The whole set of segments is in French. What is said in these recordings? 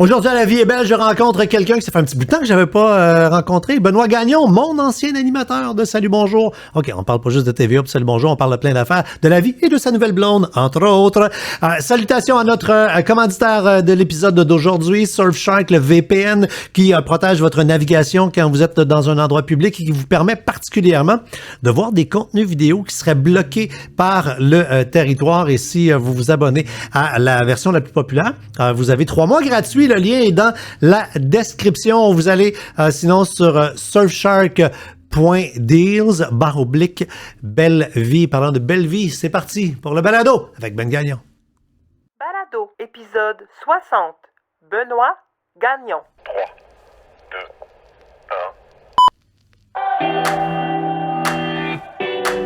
Aujourd'hui, à La Vie est belle, je rencontre quelqu'un que ça fait un petit bout de temps que je n'avais pas rencontré. Benoît Gagnon, mon ancien animateur de Salut Bonjour. OK, on parle pas juste de TVA de Salut Bonjour, on parle de plein d'affaires, de la vie et de sa nouvelle blonde, entre autres. Salutations à notre commanditaire de l'épisode d'aujourd'hui, Surfshark, le VPN qui protège votre navigation quand vous êtes dans un endroit public et qui vous permet particulièrement de voir des contenus vidéo qui seraient bloqués par le territoire. Et si vous vous abonnez à la version la plus populaire, vous avez 3 mois gratuits. Le lien est dans la description. Vous allez sinon sur surfshark.deals/belle vie. Parlant de belle vie, c'est parti pour le balado avec Ben Gagnon. Balado, épisode 60. Benoît Gagnon. 3, 2, 1.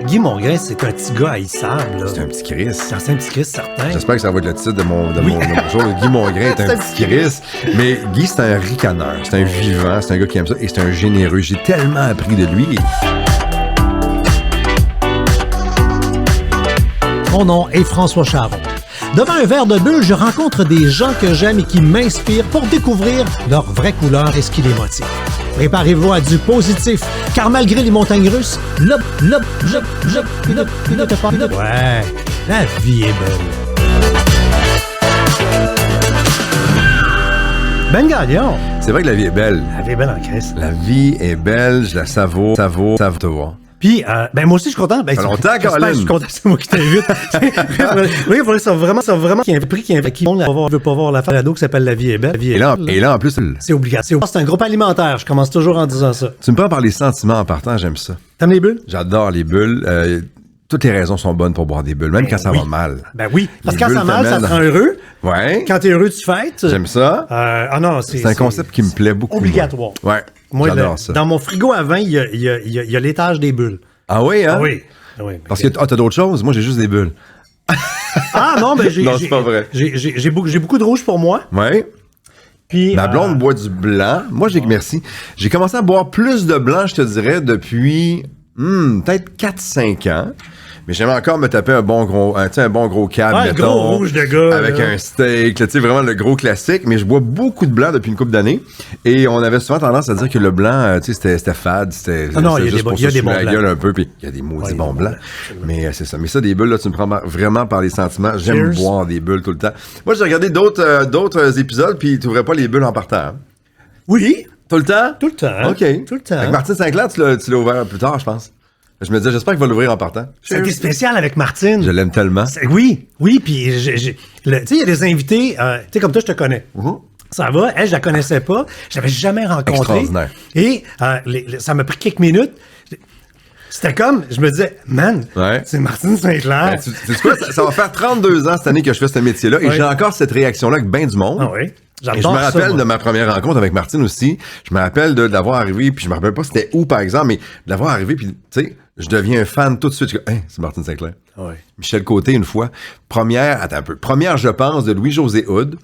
Guy Mongrain, c'est un petit gars haïssable. Là. C'est un petit Chris. C'est un petit Chris, certain. J'espère que ça va être le titre de mon show. Guy Mongrain est un petit Chris. Mais Guy, c'est un ricaneur. C'est un vivant. C'est un gars qui aime ça. Et c'est un généreux. J'ai tellement appris de lui. Mon nom est François Charon. Devant un verre de bulle, je rencontre des gens que j'aime et qui m'inspirent pour découvrir leur vraie couleur et ce qui les motive. Préparez-vous à du positif, car malgré les montagnes russes, ouais, la vie est belle. Ben Gagnon. C'est vrai que la vie est belle. La vie est belle en crise. La vie est belle. Je la savoure te voir. Puis, ben moi aussi, je suis content. Ben, longtemps, Colin. Je suis content, c'est moi qui t'invite. Oui, il faudrait ça vraiment qu'il y ait un prix qui veut pas voir la balado qui s'appelle La vie est belle. Et là, en plus, c'est obligatoire. C'est un groupe alimentaire. Je commence toujours en disant ça. Tu me parles par les sentiments en partant, j'aime ça. T'aimes les bulles? J'adore les bulles. Toutes les raisons sont bonnes pour boire des bulles, même quand ça va mal. Ben oui, parce que quand ça va mal, ça te rend heureux. Ouais. Quand t'es heureux, tu fêtes. J'aime ça. Non, c'est un concept qui me plaît beaucoup. Obligatoire. Ouais. Moi, j'adore ça. Dans mon frigo à vin, il y a l'étage des bulles. Ah oui, hein? Oui. Parce que t'as d'autres choses? Moi, j'ai juste des bulles. Ah non, ben non, c'est pas vrai. J'ai beaucoup de rouge pour moi. Ouais. Puis, ma blonde boit du blanc. Moi, merci. J'ai commencé à boire plus de blanc, je te dirais, depuis peut-être 4-5 ans. Mais j'aimais encore me taper un bon gros cab, un gros rouge de gars. Avec un steak, tu sais, vraiment le gros classique. Mais je bois beaucoup de blanc depuis une couple d'années. Et on avait souvent tendance à dire que le blanc, tu sais, c'était fade. C'était juste pour se soulever la gueule un peu. Puis il y a des maudits bons blancs. Mais c'est ça. Mais ça, des bulles, là, tu me prends vraiment par les sentiments. J'aime boire des bulles tout le temps. Moi, j'ai regardé d'autres épisodes, puis tu n'ouvrais pas les bulles en partant. Hein? Oui. Tout le temps? Tout le temps. OK. Tout le temps. Avec Martine Sinclair, tu l'as ouvert plus tard, je pense. Je me disais, j'espère qu'il va l'ouvrir en partant. C'était spécial avec Martine. Je l'aime tellement. Oui, puis tu sais, il y a des invités, tu sais, comme toi, je te connais. Ça va, elle, je la connaissais pas, je l'avais jamais rencontrée. Extraordinaire. Et ça m'a pris quelques minutes. C'était comme, je me disais, man, c'est Martine Sinclair. Tu sais quoi, ça va faire 32 ans cette année que je fais ce métier-là et j'ai encore cette réaction-là avec bien du monde. Ah oui. Et je me rappelle de ma première rencontre avec Martine aussi. Je me rappelle d'avoir arrivé, puis je me rappelle pas c'était où par exemple, mais d'avoir arrivé, puis tu sais, je deviens un fan tout de suite. Je dis, c'est Martine Sinclair. Oui. Michel Côté, une fois. Première, je pense, de Louis-José Hood.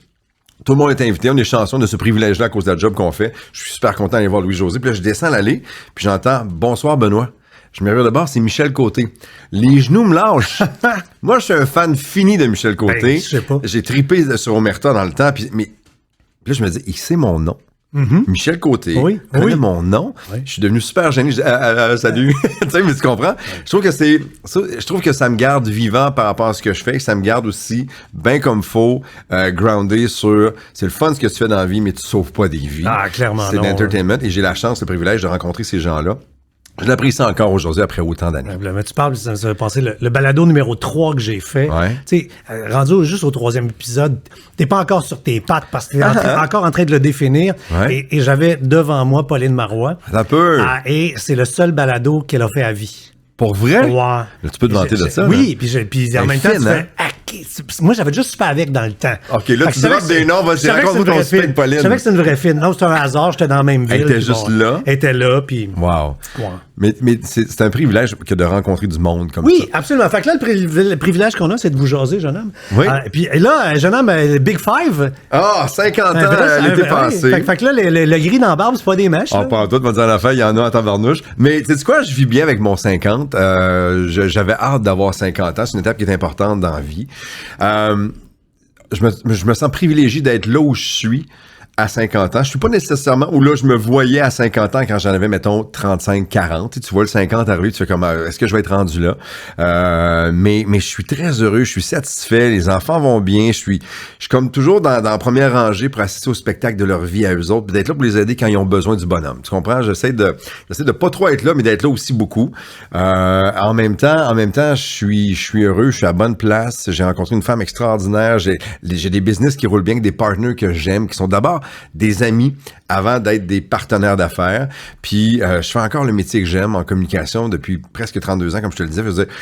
Tout le monde est invité, on est chanceux de ce privilège-là à cause de la job qu'on fait. Je suis super content d'aller voir Louis-José. Puis là, je descends l'allée, puis j'entends « Bonsoir, Benoît ». Je me regarde de bord, c'est Michel Côté. Les genoux me lâchent. Moi, je suis un fan fini de Michel Côté. Ben, je sais pas. J'ai tripé sur Omerta dans le temps, puis là, je me dis, il sait mon nom. Michel Côté. Oui. Connaît mon nom. Oui. Je suis devenu super gêné. Je dis, salut. Tu sais, mais tu comprends? Je trouve que ça me garde vivant par rapport à ce que je fais. Ça me garde aussi bien comme faut, groundé sur, c'est le fun ce que tu fais dans la vie, mais tu sauves pas des vies. Ah, clairement. C'est de l'entertainment et j'ai la chance, le privilège de rencontrer ces gens-là. Je l'apprécie encore aujourd'hui après autant d'années. Mais tu parles, ça va passer le balado numéro 3 que j'ai fait. Ouais. Tu sais, rendu juste au 3e épisode, t'es pas encore sur tes pattes parce que t'es encore en train de le définir. Ouais. Et j'avais devant moi Pauline Marois. Un peu. Et c'est le seul balado qu'elle a fait à vie. Pour vrai? Ouais. Là, tu peux te vanter de ça. Oui, puis en même temps, tu fais... Moi, j'avais déjà super avec dans le temps. OK, là, tu droppes des noms, vas-y, raconte-moi ton super avec Pauline. Je savais que c'est une vraie fille. Non, c'était un hasard, j'étais dans la même ville. Elle était juste là. Elle était là, puis... Wow. Ouais. Mais c'est un privilège que de rencontrer du monde comme ça. Oui, absolument. Fait que là, le privilège qu'on a, c'est de vous jaser, jeune homme. Oui. Et là, jeune homme, Big Five. Ah, 50 ans l'été passé. Fait que là, le gris dans la barbe, c'est pas des mèches. Ah, pas en tout, va dire en affaire, il y en a en tabarnouche. Mais tu sais quoi, je vis bien avec mon 50. J'avais hâte d'avoir 50 ans. C'est une étape qui est importante dans la vie. Je me sens privilégié d'être là où je suis à 50 ans. Je suis pas nécessairement où là, je me voyais à 50 ans quand j'en avais, mettons, 35, 40. Tu vois le 50 arriver, tu fais comme, est-ce que je vais être rendu là? Mais je suis très heureux, je suis satisfait, les enfants vont bien, je suis comme toujours dans la première rangée pour assister au spectacle de leur vie à eux autres, puis d'être là pour les aider quand ils ont besoin du bonhomme. Tu comprends? J'essaie de pas trop être là, mais d'être là aussi beaucoup. En même temps, je suis heureux, je suis à bonne place, j'ai rencontré une femme extraordinaire, j'ai des business qui roulent bien, avec des partners que j'aime, qui sont d'abord des amis avant d'être des partenaires d'affaires. Puis je fais encore le métier que j'aime en communication depuis presque 32 ans, comme je te le disais. Je veux dire,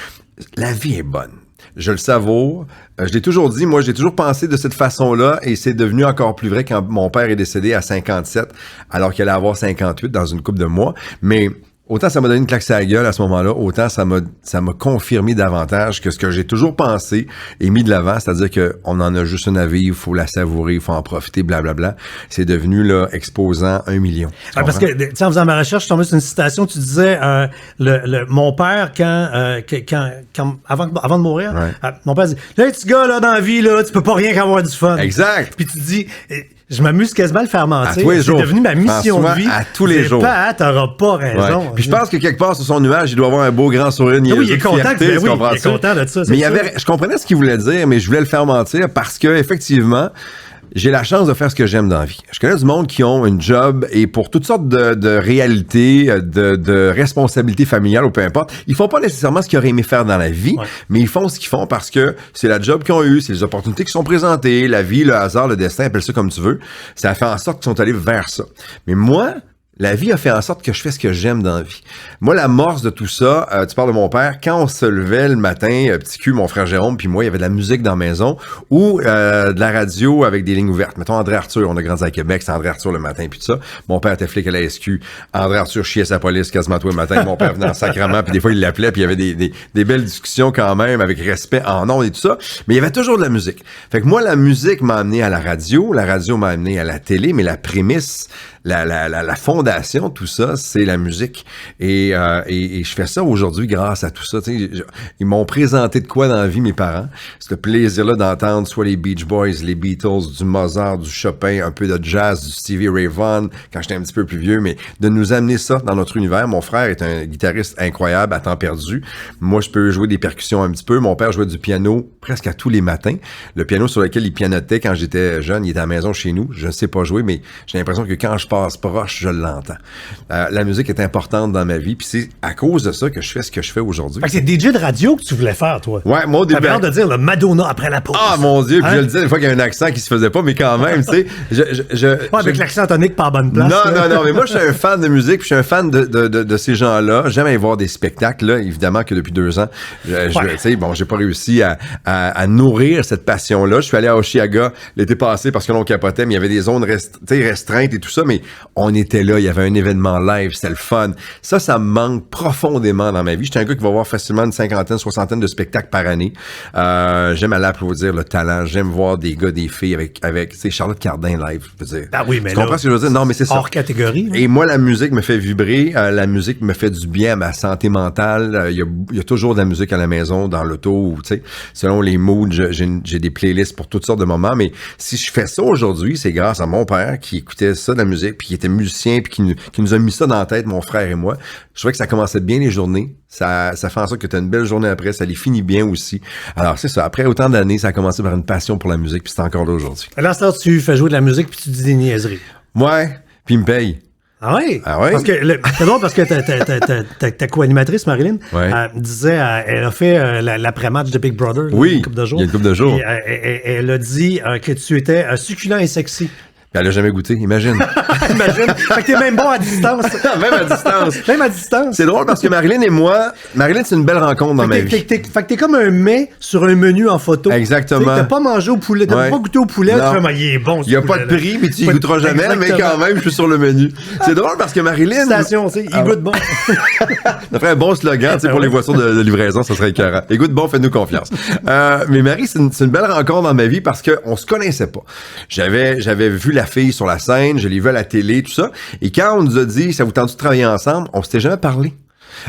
la vie est bonne. Je le savoure. Je l'ai toujours dit, moi, j'ai toujours pensé de cette façon-là et c'est devenu encore plus vrai quand mon père est décédé à 57 alors qu'il allait avoir 58 dans une couple de mois. Mais autant ça m'a donné une claque sur la gueule à ce moment-là, autant ça m'a confirmé davantage que ce que j'ai toujours pensé et mis de l'avant, c'est-à-dire que on en a juste une à vivre, faut la savourer, il faut en profiter, blablabla. C'est devenu là exposant 1 million. Parce que, tu sais, en faisant ma recherche, je suis tombé sur une citation, tu disais mon père quand avant de mourir, mon père dit là, petit gars là dans la vie là, tu peux pas rien qu'avoir du fun. Exact. Puis tu dis je m'amuse quasiment à le faire mentir. À tous les jours. C'est devenu ma mission de vie. À tous les jours. T'auras pas raison. Ouais. Puis je pense que quelque part sur son nuage, il doit avoir un beau grand sourire. Oui, il est content. Il est content de ça. Mais je comprenais ce qu'il voulait dire, mais je voulais le faire mentir parce que effectivement, j'ai la chance de faire ce que j'aime dans la vie. Je connais du monde qui ont une job et pour toutes sortes de réalités, de responsabilités familiales ou peu importe, ils font pas nécessairement ce qu'ils auraient aimé faire dans la vie, mais ils font ce qu'ils font parce que c'est la job qu'ils ont eue, c'est les opportunités qui sont présentées, la vie, le hasard, le destin, appelle ça comme tu veux. Ça a fait en sorte qu'ils sont allés vers ça. Mais moi, la vie a fait en sorte que je fais ce que j'aime dans la vie. Moi, l'amorce de tout ça, tu parles de mon père, quand on se levait le matin, petit cul, mon frère Jérôme, puis moi, il y avait de la musique dans la maison ou de la radio avec des lignes ouvertes. Mettons André Arthur, on a grandi à Québec, c'est André Arthur le matin, puis tout ça. Mon père était flic à la SQ. André Arthur chiait sa police quasiment tous les matins. Mon père venait en sacrement, puis des fois, il l'appelait, puis il y avait des belles discussions quand même, avec respect en ondes et tout ça. Mais il y avait toujours de la musique. Fait que moi, la musique m'a amené à la radio m'a amené à la télé, mais la prémisse, la fondation, tout ça, c'est la musique. Et je fais ça aujourd'hui grâce à tout ça. Ils m'ont présenté de quoi dans la vie, mes parents. C'est le plaisir-là d'entendre soit les Beach Boys, les Beatles, du Mozart, du Chopin, un peu de jazz, du Stevie Ray Vaughan, quand j'étais un petit peu plus vieux, mais de nous amener ça dans notre univers. Mon frère est un guitariste incroyable à temps perdu. Moi, je peux jouer des percussions un petit peu. Mon père jouait du piano presque à tous les matins. Le piano sur lequel il pianotait quand j'étais jeune, il était à la maison chez nous. Je ne sais pas jouer, mais j'ai l'impression que quand je passe proche, je l'entends. La musique est importante dans ma vie, puis c'est à cause de ça que je fais ce que je fais aujourd'hui. Fait que c'est DJ de radio que tu voulais faire, toi. Ouais, moi au début. T'avais l'air de dire le Madonna après la pause. Ah mon Dieu, puis je le disais des fois qu'il y a un accent qui se faisait pas, mais quand même, tu sais, avec l'accent tonique pas à bonne place. Non, mais moi je suis un fan de musique, puis je suis un fan de ces gens-là. J'aime aller voir des spectacles, là, évidemment que depuis 2 ans, tu sais, bon, j'ai pas réussi à nourrir cette passion-là. Je suis allé à Oshiaga l'été passé parce que l'on capotait, mais il y avait des zones restreintes et tout ça, mais on était là, il y avait un événement live, c'était le fun. Ça me manque profondément dans ma vie. J'étais un gars qui va voir facilement une 50aine, 60aine de spectacles par année. J'aime aller applaudir le talent, j'aime voir des gars, des filles avec tu sais, Charlotte Cardin live, je veux dire. Ah oui, mais tu comprends ce que je veux dire? Non, mais c'est ça. Hors catégorie. Et moi, la musique me fait vibrer, la musique me fait du bien à ma santé mentale. Il y a toujours de la musique à la maison, dans l'auto, tu sais, selon les moods, j'ai des playlists pour toutes sortes de moments, mais si je fais ça aujourd'hui, c'est grâce à mon père qui écoutait ça de la musique, puis qui était musicien, puis qui nous a mis ça dans la tête, mon frère et moi. Je trouvais que ça commençait bien les journées. Ça fait en sorte que tu as une belle journée après. Ça les finit bien aussi. Alors, c'est ça. Après autant d'années, ça a commencé par une passion pour la musique, puis c'est encore là aujourd'hui. Là, tu fais jouer de la musique, puis tu dis des niaiseries. Ouais, puis il me paye. Ah oui? Ah oui? Parce que c'est drôle parce que ta co-animatrice, Marilyn, disait, elle a fait l'après-match de Big Brother. Oui, une couple de jours. Il y a une couple de jours. Et elle a dit que tu étais succulent et sexy. Elle l'a jamais goûté, imagine. Imagine. Fait que t'es même bon à distance. Même à distance. Même à distance. C'est drôle parce que Marilyn et moi, c'est une belle rencontre dans ma vie. Fait que t'es comme un mets sur un menu en photo. Exactement. T'as pas mangé au poulet, t'as pas goûté au poulet, tu fais, il est bon. Il y a pas de prix, mais tu y goûteras jamais, mais quand même, je suis sur le menu. C'est drôle parce que Marilyn. Station, tu sais, il goûte bon. Ça ferait un bon slogan, tu sais, pour les voitures de livraison, ça serait écœurant. Il goûte bon, fais-nous confiance. Mais Marie, c'est une belle rencontre dans ma vie parce qu'on se connaissait pas. J'avais vu la fille sur la scène, je l'ai vu à la télé, tout ça. Et quand on nous a dit, ça vous tente de travailler ensemble, on s'était jamais parlé.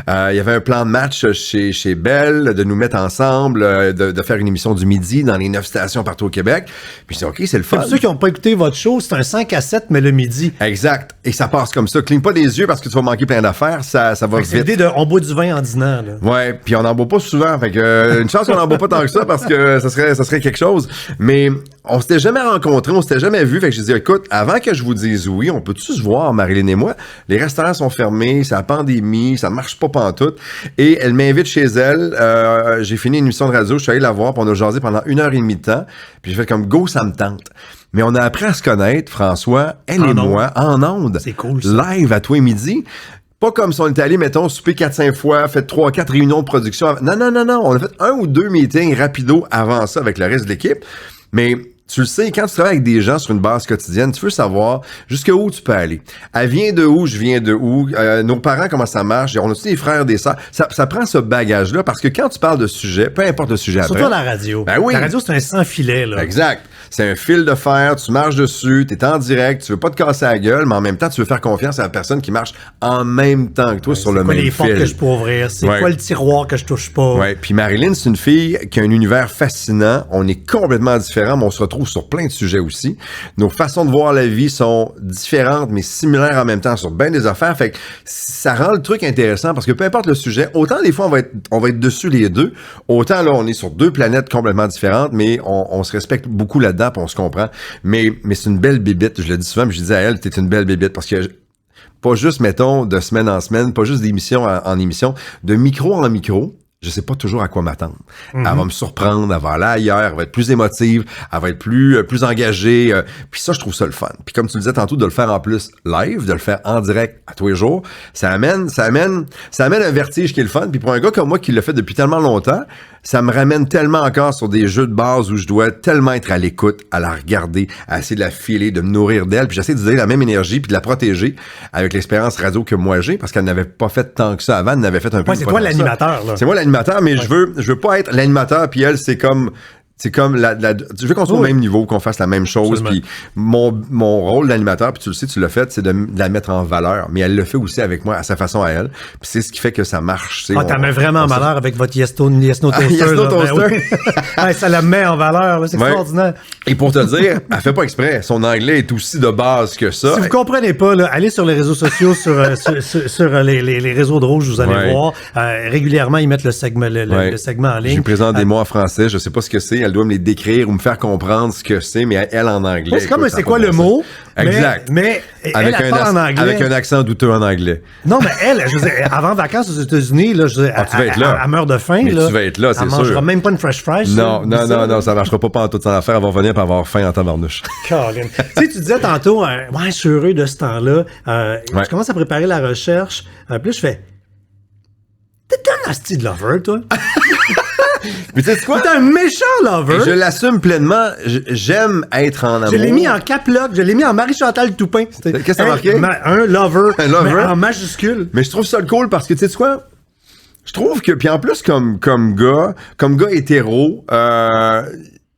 Il y avait un plan de match chez Bell, de nous mettre ensemble, de faire une émission du midi dans les 9 stations partout au Québec. Puis je dis, OK, c'est le fun. Pour ceux qui n'ont pas écouté votre show, c'est un 5-7, mais le midi. Exact. Et ça passe comme ça. Cligne pas des yeux parce que tu vas manquer plein d'affaires. Ça va vite. C'est l'idée on boit du vin en dînant. Là. Ouais, puis on n'en boit pas souvent. Fait que une chance qu'on n'en boit pas tant que ça parce que ça serait quelque chose. Mais on s'était jamais rencontrés, on s'était jamais vus. Fait que j'ai dit, écoute, avant que je vous dise oui, on peut-tu se voir, Marilyn et moi? Les restaurants sont fermés, c'est la pandémie, ça marche pas pantoute. Et elle m'invite chez elle. J'ai fini une émission de radio, je suis allé la voir, puis on a jasé pendant 1h30 de temps. Puis j'ai fait comme, go, ça me tente. Mais on a appris à se connaître, François, elle et moi, en ondes. C'est cool, ça. Live à toi et midi. Pas comme si on était allé, mettons, souper 4-5 fois, fait 3-4 réunions de production. Non. On a fait 1 ou 2 meetings rapido avant ça avec le reste de l'équipe. Mais tu le sais, quand tu travailles avec des gens sur une base quotidienne, tu veux savoir jusqu'où tu peux aller. Elle vient de où, je viens de où, nos parents, comment ça marche, on a aussi des frères, des sœurs. Ça prend ce bagage-là parce que quand tu parles de sujet, peu importe le sujet après. Surtout la radio. Ben oui. La radio, c'est un sans-filet, là. Exact. C'est un fil de fer, tu marches dessus, t'es en direct, tu veux pas te casser la gueule, mais en même temps, tu veux faire confiance à la personne qui marche en même temps que toi sur le même fil. C'est quoi les portes que je peux ouvrir? C'est quoi le tiroir que je touche pas? Ouais. Puis Marilyn, c'est une fille qui a un univers fascinant. On est complètement différents, mais on se retrouve sur plein de sujets aussi. Nos façons de voir la vie sont différentes, mais similaires en même temps sur bien des affaires. Fait que ça rend le truc intéressant parce que peu importe le sujet, autant des fois on va être dessus les deux, autant là on est sur 2 planètes complètement différentes, mais on se respecte beaucoup là-dedans. Puis on se comprend, mais c'est une belle bébite, je le dis souvent, mais je dis à elle, t'es une belle bébite, parce que pas juste, mettons, de semaine en semaine, pas juste d'émission en émission, de micro en micro, je sais pas toujours à quoi m'attendre. Elle va me surprendre, elle va aller ailleurs, elle va être plus émotive, elle va être plus engagée, puis ça, je trouve ça le fun. Puis comme tu le disais tantôt, de le faire en plus live, de le faire en direct à tous les jours, ça amène un vertige qui est le fun. Puis pour un gars comme moi qui l'a fait depuis tellement longtemps, ça me ramène tellement encore sur des jeux de base où je dois tellement être à l'écoute, à la regarder, à essayer de la filer, de me nourrir d'elle, puis j'essaie de donner la même énergie puis de la protéger avec l'expérience radio que moi j'ai, parce qu'elle n'avait pas fait tant que ça avant, elle n'avait fait un peu. Ouais, c'est toi l'animateur, là. C'est moi l'animateur, mais je veux pas être l'animateur, puis elle, c'est comme je veux qu'on soit au même niveau, qu'on fasse la même chose. Puis mon rôle d'animateur, puis tu le sais, tu l'as fait, c'est de la mettre en valeur. Mais elle le fait aussi avec moi, à sa façon à elle. Puis c'est ce qui fait que ça marche. T'en mets vraiment en valeur avec votre Yes No Toaster. Yes No Toaster. Ouais, ça la met en valeur, c'est extraordinaire. Et pour te dire, elle fait pas exprès. Son anglais est aussi de base que ça. Si vous comprenez pas, là, allez sur les réseaux sociaux, sur les réseaux de Rouge, vous allez voir. Régulièrement, ils mettent le segment en ligne. Je lui présente des mots en français, je sais pas ce que c'est. Elle doit me les décrire ou me faire comprendre ce que c'est, mais elle en anglais. Ouais, c'est comme c'est quoi le mot? Exact. Mais elle parle en anglais. Avec un accent douteux en anglais. Non, mais elle, je veux dire, avant vacances aux États-Unis, là, je veux dire, tu vas être là. Elle meurt de faim. Mais là. Tu vas être là, c'est sûr. Elle mangera même pas une fresh fry. Non, ça marchera pas en toute son affaire. Elle va revenir pour avoir faim en tabarnouche. Caroline. Tu sais, tu disais tantôt, ouais, je suis heureux de ce temps-là. Je commence à préparer la recherche. Puis là, je fais, t'es un asti de lover, toi. Mais tu sais quoi? T'es un méchant lover. Je l'assume pleinement. J'aime être en amour. Je l'ai mis en cap lock. Je l'ai mis en Marie-Chantal Toupin. Qu'est-ce que t'as marqué? Un lover. Un lover. Mais en majuscule. Mais je trouve ça le cool parce que tu sais quoi? Je trouve que, puis en plus comme gars hétéro,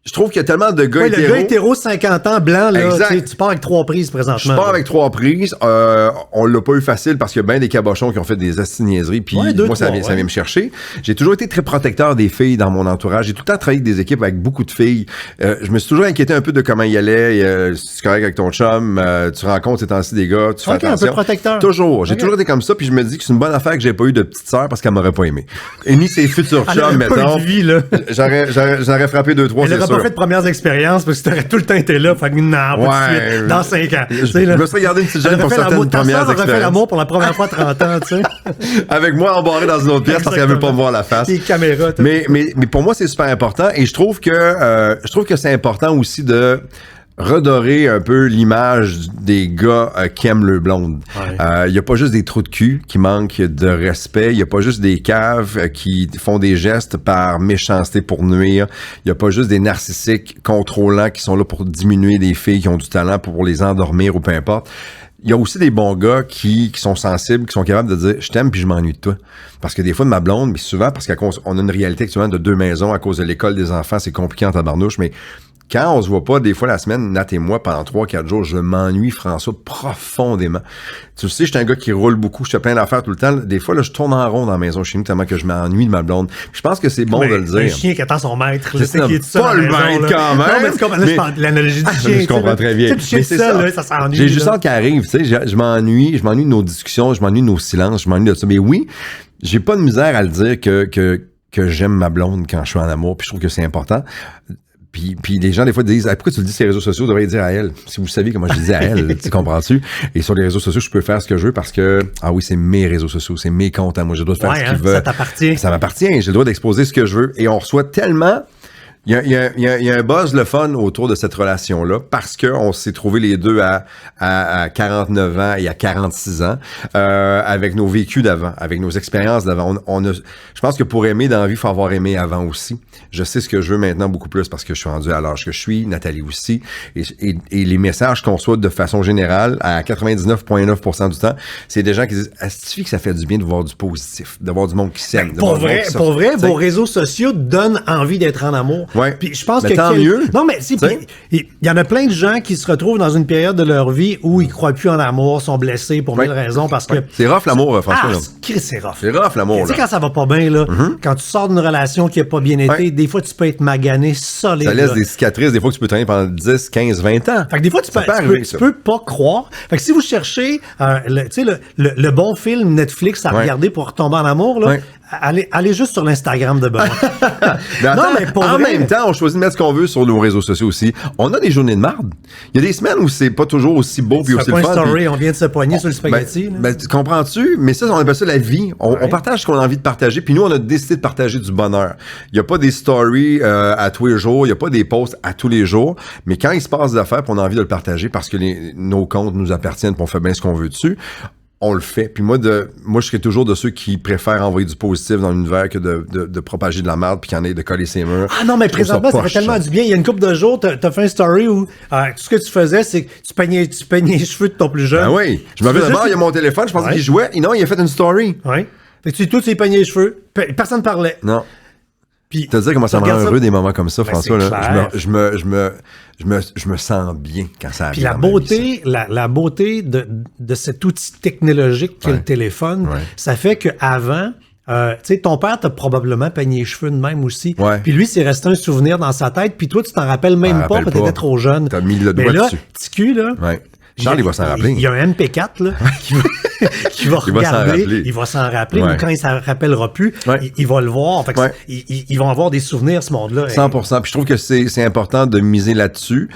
je trouve qu'il y a tellement de gars hétéros. Le gars hétéro 50 ans, blanc, là, tu pars avec 3 prises présentement. Je pars avec 3 prises. On l'a pas eu facile parce qu'il y a bien des cabochons qui ont fait des astiniaiseries. Puis moi, ça vient me chercher. J'ai toujours été très protecteur des filles dans mon entourage. J'ai tout le temps travaillé avec des équipes avec beaucoup de filles. Je me suis toujours inquiété un peu de comment il allait. C'est correct avec ton chum. Tu rencontres ces temps-ci des gars. Tu fais attention. Un peu protecteur. Toujours. J'ai toujours été comme ça. Puis je me dis que c'est une bonne affaire que j'ai pas eu de petite sœur parce qu'elle m'aurait pas aimé. Et ni ses futurs chums, mettons. J'aurais frappé 2-3, c'est sûr. Pas fait de premières expériences parce que t'aurais tout le temps été là. Fait que non, pas tout de suite, dans 5 ans. Je me serais gardé une petite gêne pour certaines premières expériences. Elle fait l'amour pour la première fois 30 ans, tu sais. Avec moi embarré dans une autre pièce parce qu'elle veut pas me voir la face. Les caméras. Mais pour moi, c'est super important et je trouve que c'est important aussi de redorer un peu l'image des gars qui aiment le blonde. Il y a pas juste des trous de cul qui manquent de respect. Il y a pas juste des caves qui font des gestes par méchanceté pour nuire. Il y a pas juste des narcissiques contrôlants qui sont là pour diminuer des filles qui ont du talent pour les endormir ou peu importe. Il y a aussi des bons gars qui sont sensibles, qui sont capables de dire « je t'aime puis je m'ennuie de toi ». Parce que des fois, de ma blonde, mais souvent, parce qu'on a une réalité actuellement de 2 maisons à cause de l'école des enfants, c'est compliqué en tabarnouche, mais quand on se voit pas, des fois la semaine, Nat et moi, pendant 3-4 jours, je m'ennuie, François, profondément. Tu sais, je suis un gars qui roule beaucoup, je fais plein d'affaires tout le temps. Des fois, là, je tourne en rond dans la maison chez nous, tellement que je m'ennuie de ma blonde. Je pense que c'est bon de le dire. Un chien qui attend son maître, je sais qu'il est tout seul. Pas le maître quand même. Non, mais c'est comme l'analogie du chien. Je comprends très bien. Mais c'est ça, là, ça s'ennuie. J'ai juste hâte qu'il arrive, tu sais, je m'ennuie de nos discussions, je m'ennuie de nos silences, je m'ennuie de ça. Mais oui, j'ai pas de misère à le dire que j'aime ma blonde quand je suis en amour, puis je trouve que c'est important. Puis les gens, des fois, disent, pourquoi tu le dis sur les réseaux sociaux? Tu devrais le dire à elle. Si vous saviez comment je le dis à elle, tu comprends-tu? Et sur les réseaux sociaux, je peux faire ce que je veux parce que, oui, c'est mes réseaux sociaux, c'est mes comptes à moi. J'ai le droit de faire ce qu'ils veulent. Ça t'appartient. Ça m'appartient. J'ai le droit d'exposer ce que je veux. Et on reçoit tellement... Il y a un buzz le fun autour de cette relation-là parce qu'on s'est trouvés les deux à 49 ans et à 46 ans avec nos vécus d'avant, avec nos expériences d'avant. Je pense que pour aimer dans la vie, il faut avoir aimé avant aussi. Je sais ce que je veux maintenant beaucoup plus parce que je suis rendu à l'âge que je suis, Nathalie aussi. Et les messages qu'on reçoit de façon générale, à 99,9% du temps, c'est des gens qui disent « Est-ce que ça fait du bien de voir du positif, de voir du monde qui s'aime? » Pour vrai, vos réseaux sociaux donnent envie d'être en amour. Ouais. Puis je pense que tant mieux. Non, mais si, il y en a plein de gens qui se retrouvent dans une période de leur vie où ils croient plus en amour, sont blessés pour mille raisons parce que... C'est rough l'amour, François. C'est rough. C'est rough l'amour. Tu sais, quand ça va pas bien, là, quand tu sors d'une relation qui a pas bien été, des fois tu peux être magané solide. Ça laisse des cicatrices, des fois que tu peux traîner pendant 10, 15, 20 ans. Fait que des fois tu peux pas croire. Fait que si vous cherchez le bon film Netflix à regarder pour retomber en amour, là, allez juste sur l'Instagram de Benoît. En même temps, on choisit de mettre ce qu'on veut sur nos réseaux sociaux aussi. On a des journées de marde. Il y a des semaines où c'est pas toujours aussi beau puis aussi le fun. Story, on vient de se poigner sur le spaghetti. Comprends-tu? Mais ça, on appelle ça la vie. On partage ce qu'on a envie de partager. Puis nous, on a décidé de partager du bonheur. Il y a pas des stories à tous les jours. Il y a pas des posts à tous les jours. Mais quand il se passe des affaires, puis on a envie de le partager parce que nos comptes nous appartiennent, puis on fait bien ce qu'on veut dessus, on le fait. Puis moi, je serais toujours de ceux qui préfèrent envoyer du positif dans l'univers que de propager de la merde puis qu'il y en ait de coller ses murs. Ah non, mais présentement, ça fait tellement du bien. Il y a une couple de jours, t'as fait un story où tout ce que tu faisais, c'est que tu peignais les cheveux de ton plus jeune. Ah oui. Je m'avais d'abord, il y a mon téléphone, je pensais qu'il jouait. Et non, il a fait une story. Oui. Fait que tu peignais les cheveux. Personne ne parlait. Non. Puis, tu sais comment ça me rend heureux des moments comme ça, François. Là. Je me sens bien quand ça arrive. Puis la beauté de cet outil technologique qu'est le téléphone, ça fait qu'avant, tu sais, ton père t'a probablement peigné les cheveux de même aussi. Puis lui, c'est resté un souvenir dans sa tête. Puis toi, tu t'en rappelles même pas parce que t'étais trop jeune. T'as mis le doigt dessus. Petit cul, là. Charles, il va s'en rappeler. Il y a un MP4 là, qui va regarder, il va s'en rappeler, ou quand il s'en rappellera plus, il va le voir. Fait que ils vont avoir des souvenirs, ce monde-là. 100%. Puis je trouve que c'est important de miser là-dessus.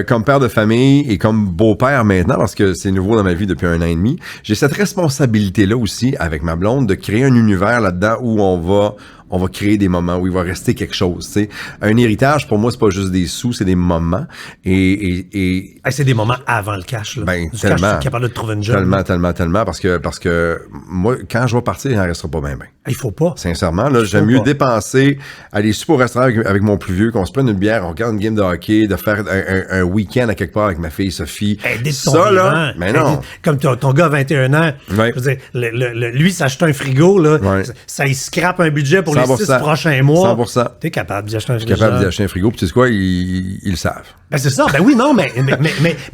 Comme père de famille et comme beau-père maintenant, parce que c'est nouveau dans ma vie depuis 1 an et demi, j'ai cette responsabilité-là aussi avec ma blonde de créer un univers là-dedans où on va créer des moments où il va rester quelque chose, tu sais. Un héritage, pour moi, c'est pas juste des sous, c'est des moments. Et c'est des moments avant le cash, là. Ben, du tellement. Cash, tu es capable de trouver une job. Tellement. Parce que moi, quand je vais partir, il n'en restera pas bien. Il faut pas. Sincèrement, là, j'aime mieux dépenser, aller super au restaurant avec mon plus vieux, qu'on se prenne une bière, on regarde une game de hockey, de faire un week-end à quelque part avec ma fille Sophie. Ça, là, mais non. Comme ton gars a 21 ans, je veux dire, lui, s'acheter un frigo, là, ça il scrape un budget pour les 6 prochains mois. 100%. T'es capable d'y acheter un frigo. Capable d'y acheter un frigo, puis tu sais quoi, ils le savent. Ben c'est ça, ben oui, non, mais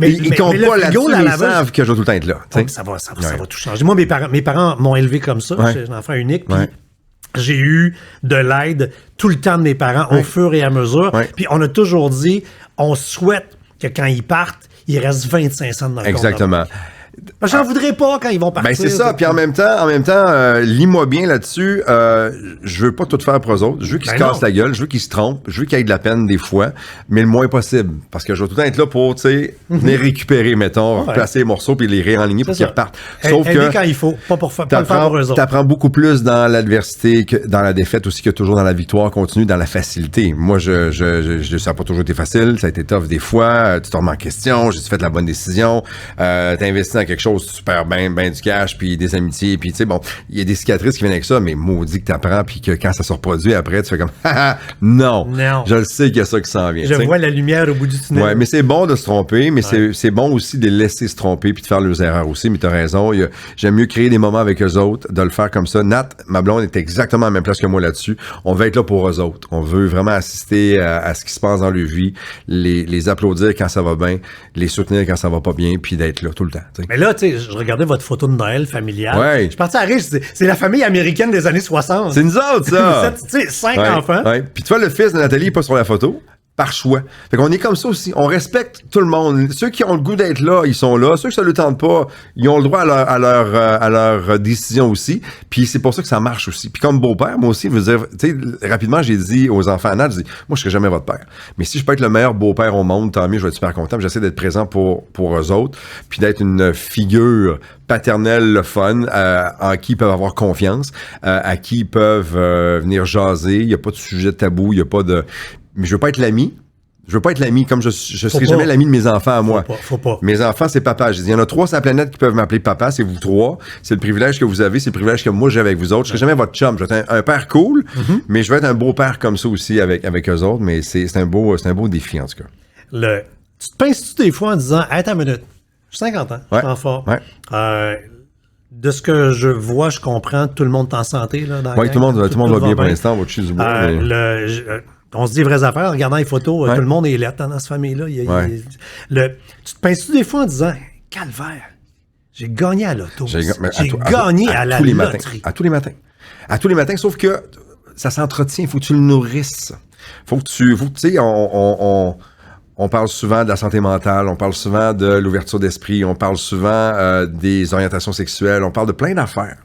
ils comptent pas là-dessus, ils savent que je dois tout le temps être là. Ça va tout changer. Moi, mes parents m'ont élevé comme ça, j'ai un enfant unique, puis j'ai eu de l'aide tout le temps de mes parents au fur et à mesure. Puis on a toujours dit, on souhaite que quand ils partent, il reste 25 cents dans le compte. Exactement. J'en voudrais pas quand ils vont partir. Ben c'est ça. Puis en même temps, lis-moi bien là-dessus. Je veux pas tout faire pour eux autres. Je veux qu'ils se cassent la gueule. Je veux qu'ils se trompent. Je veux qu'ils aient de la peine des fois, mais le moins possible. Parce que je vais tout le temps être là pour, tu sais, venir récupérer, mettons, placer les morceaux puis les réaligner pour qu'ils repartent. Sauf que quand il faut, pas le faire pour eux autres. T'apprends beaucoup plus dans l'adversité que dans la défaite aussi que toujours dans la victoire continue, dans la facilité. Moi, ça n'a pas toujours été facile. Ça a été tough des fois. Tu te remets en question. J'ai fait la bonne décision. T'as investi dans quelque chose de super ben du cash, puis des amitiés, puis tu sais, bon, il y a des cicatrices qui viennent avec ça, mais maudit que t'apprends, puis que quand ça se reproduit après, tu fais comme, non, je le sais qu'il y a ça qui s'en vient. Je vois la lumière au bout du tunnel. Ouais, mais c'est bon de se tromper, mais c'est bon aussi de les laisser se tromper, puis de faire leurs erreurs aussi, mais t'as raison, j'aime mieux créer des moments avec eux autres, de le faire comme ça. Nat, ma blonde, est exactement à la même place que moi là-dessus. On veut être là pour eux autres. On veut vraiment assister à ce qui se passe dans leur vie, les applaudir quand ça va bien, les soutenir quand ça va pas bien, puis d'être là tout le temps. T'sais. Mais là, tu sais, je regardais votre photo de Noël familiale. Ouais. Je suis parti à rire, c'est la famille américaine des années 60. C'est nous autres, ça! Tu sais, 5 enfants. Ouais. Puis tu vois, le fils de Nathalie n'est pas sur la photo. Par choix. Fait qu'on est comme ça aussi. On respecte tout le monde. Ceux qui ont le goût d'être là, ils sont là. Ceux qui ça ne le tentent pas, ils ont le droit à leur décision aussi. Puis c'est pour ça que ça marche aussi. Puis comme beau-père, moi aussi, je veux dire, tu sais, rapidement, j'ai dit aux enfants, Nat, je dis, moi, je serai jamais votre père. Mais si je peux être le meilleur beau-père au monde, tant mieux, je vais être super content. J'essaie d'être présent pour eux autres. Puis d'être une figure paternelle, le fun, en qui ils peuvent avoir confiance, à qui ils peuvent venir jaser. Il n'y a pas de sujet tabou, il n'y a pas de... Mais je veux pas être l'ami. Je veux pas être l'ami comme je serai jamais l'ami de mes enfants à moi. Faut pas. Mes enfants, c'est papa. Je dis, il y en a 3 sur la planète qui peuvent m'appeler papa, c'est vous 3. C'est le privilège que vous avez, c'est le privilège que moi j'ai avec vous autres. Je serai jamais votre chum. Je vais être un père cool, mais je vais être un beau père comme ça aussi avec eux autres. Mais c'est un beau défi, en tout cas. Tu te pinces-tu des fois en disant, attends une minute, j'ai 50 ans, je suis en forme. Ouais. De ce que je vois, je comprends, tout le monde est en santé. Là, dans tout le monde va bien pour l'instant, on va toucher du bois. On se dit vraies affaires en regardant les photos. Tout le monde est là dans cette famille-là. Tu te pinces-tu des fois en disant, calvaire, j'ai gagné à l'auto. J'ai gagné à la loterie. À tous les matins. À tous les matins, sauf que ça s'entretient. Il faut que tu le nourrisses. Faut que tu sais, on parle souvent de la santé mentale, on parle souvent de l'ouverture d'esprit, on parle souvent des orientations sexuelles, on parle de plein d'affaires.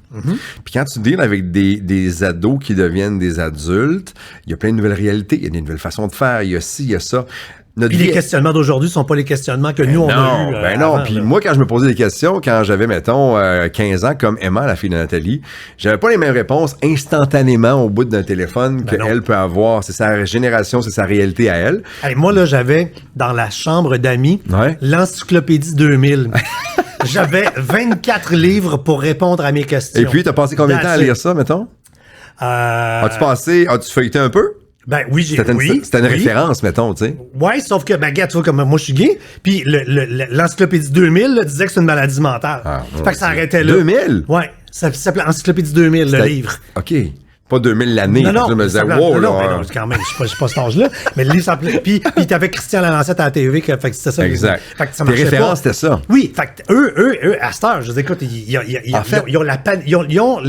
Puis quand tu deals avec des ados qui deviennent des adultes, il y a plein de nouvelles réalités, il y a des nouvelles façons de faire, il y a ci, il y a ça. Puis les questionnements d'aujourd'hui sont pas les questionnements que nous, on a eu. Non, puis moi, quand je me posais des questions, quand j'avais, mettons, 15 ans, comme Emma, la fille de Nathalie, j'avais pas les mêmes réponses instantanément au bout d'un téléphone qu'elle peut avoir. C'est sa génération, c'est sa réalité à elle. Hey, moi, là, j'avais, dans la chambre d'amis, l'encyclopédie 2000. J'avais 24 livres pour répondre à mes questions. Et puis, t'as passé combien de temps à lire ça, mettons? As-tu feuilleté un peu? Ben oui, c'était une référence, mettons, tu sais. Ouais, sauf que, regarde, tu vois, comme moi, je suis gay, puis l'encyclopédie 2000 là, disait que c'est une maladie mentale. Fait que ça arrêtait là. 2000? Ouais, ça s'appelait Encyclopédie 2000, le livre. OK. Pas 2000 l'année. Non, je me disais, non, quand même, je suis pas cet âge-là. Mais le livre s'appelait. Puis t'avais Christian Lalancette à la TV, fait que c'était ça. Exact. Fait que ça marchait. Tes références, c'était ça. Oui, fait que eux, à cette heure, je dis, écoute, ils ont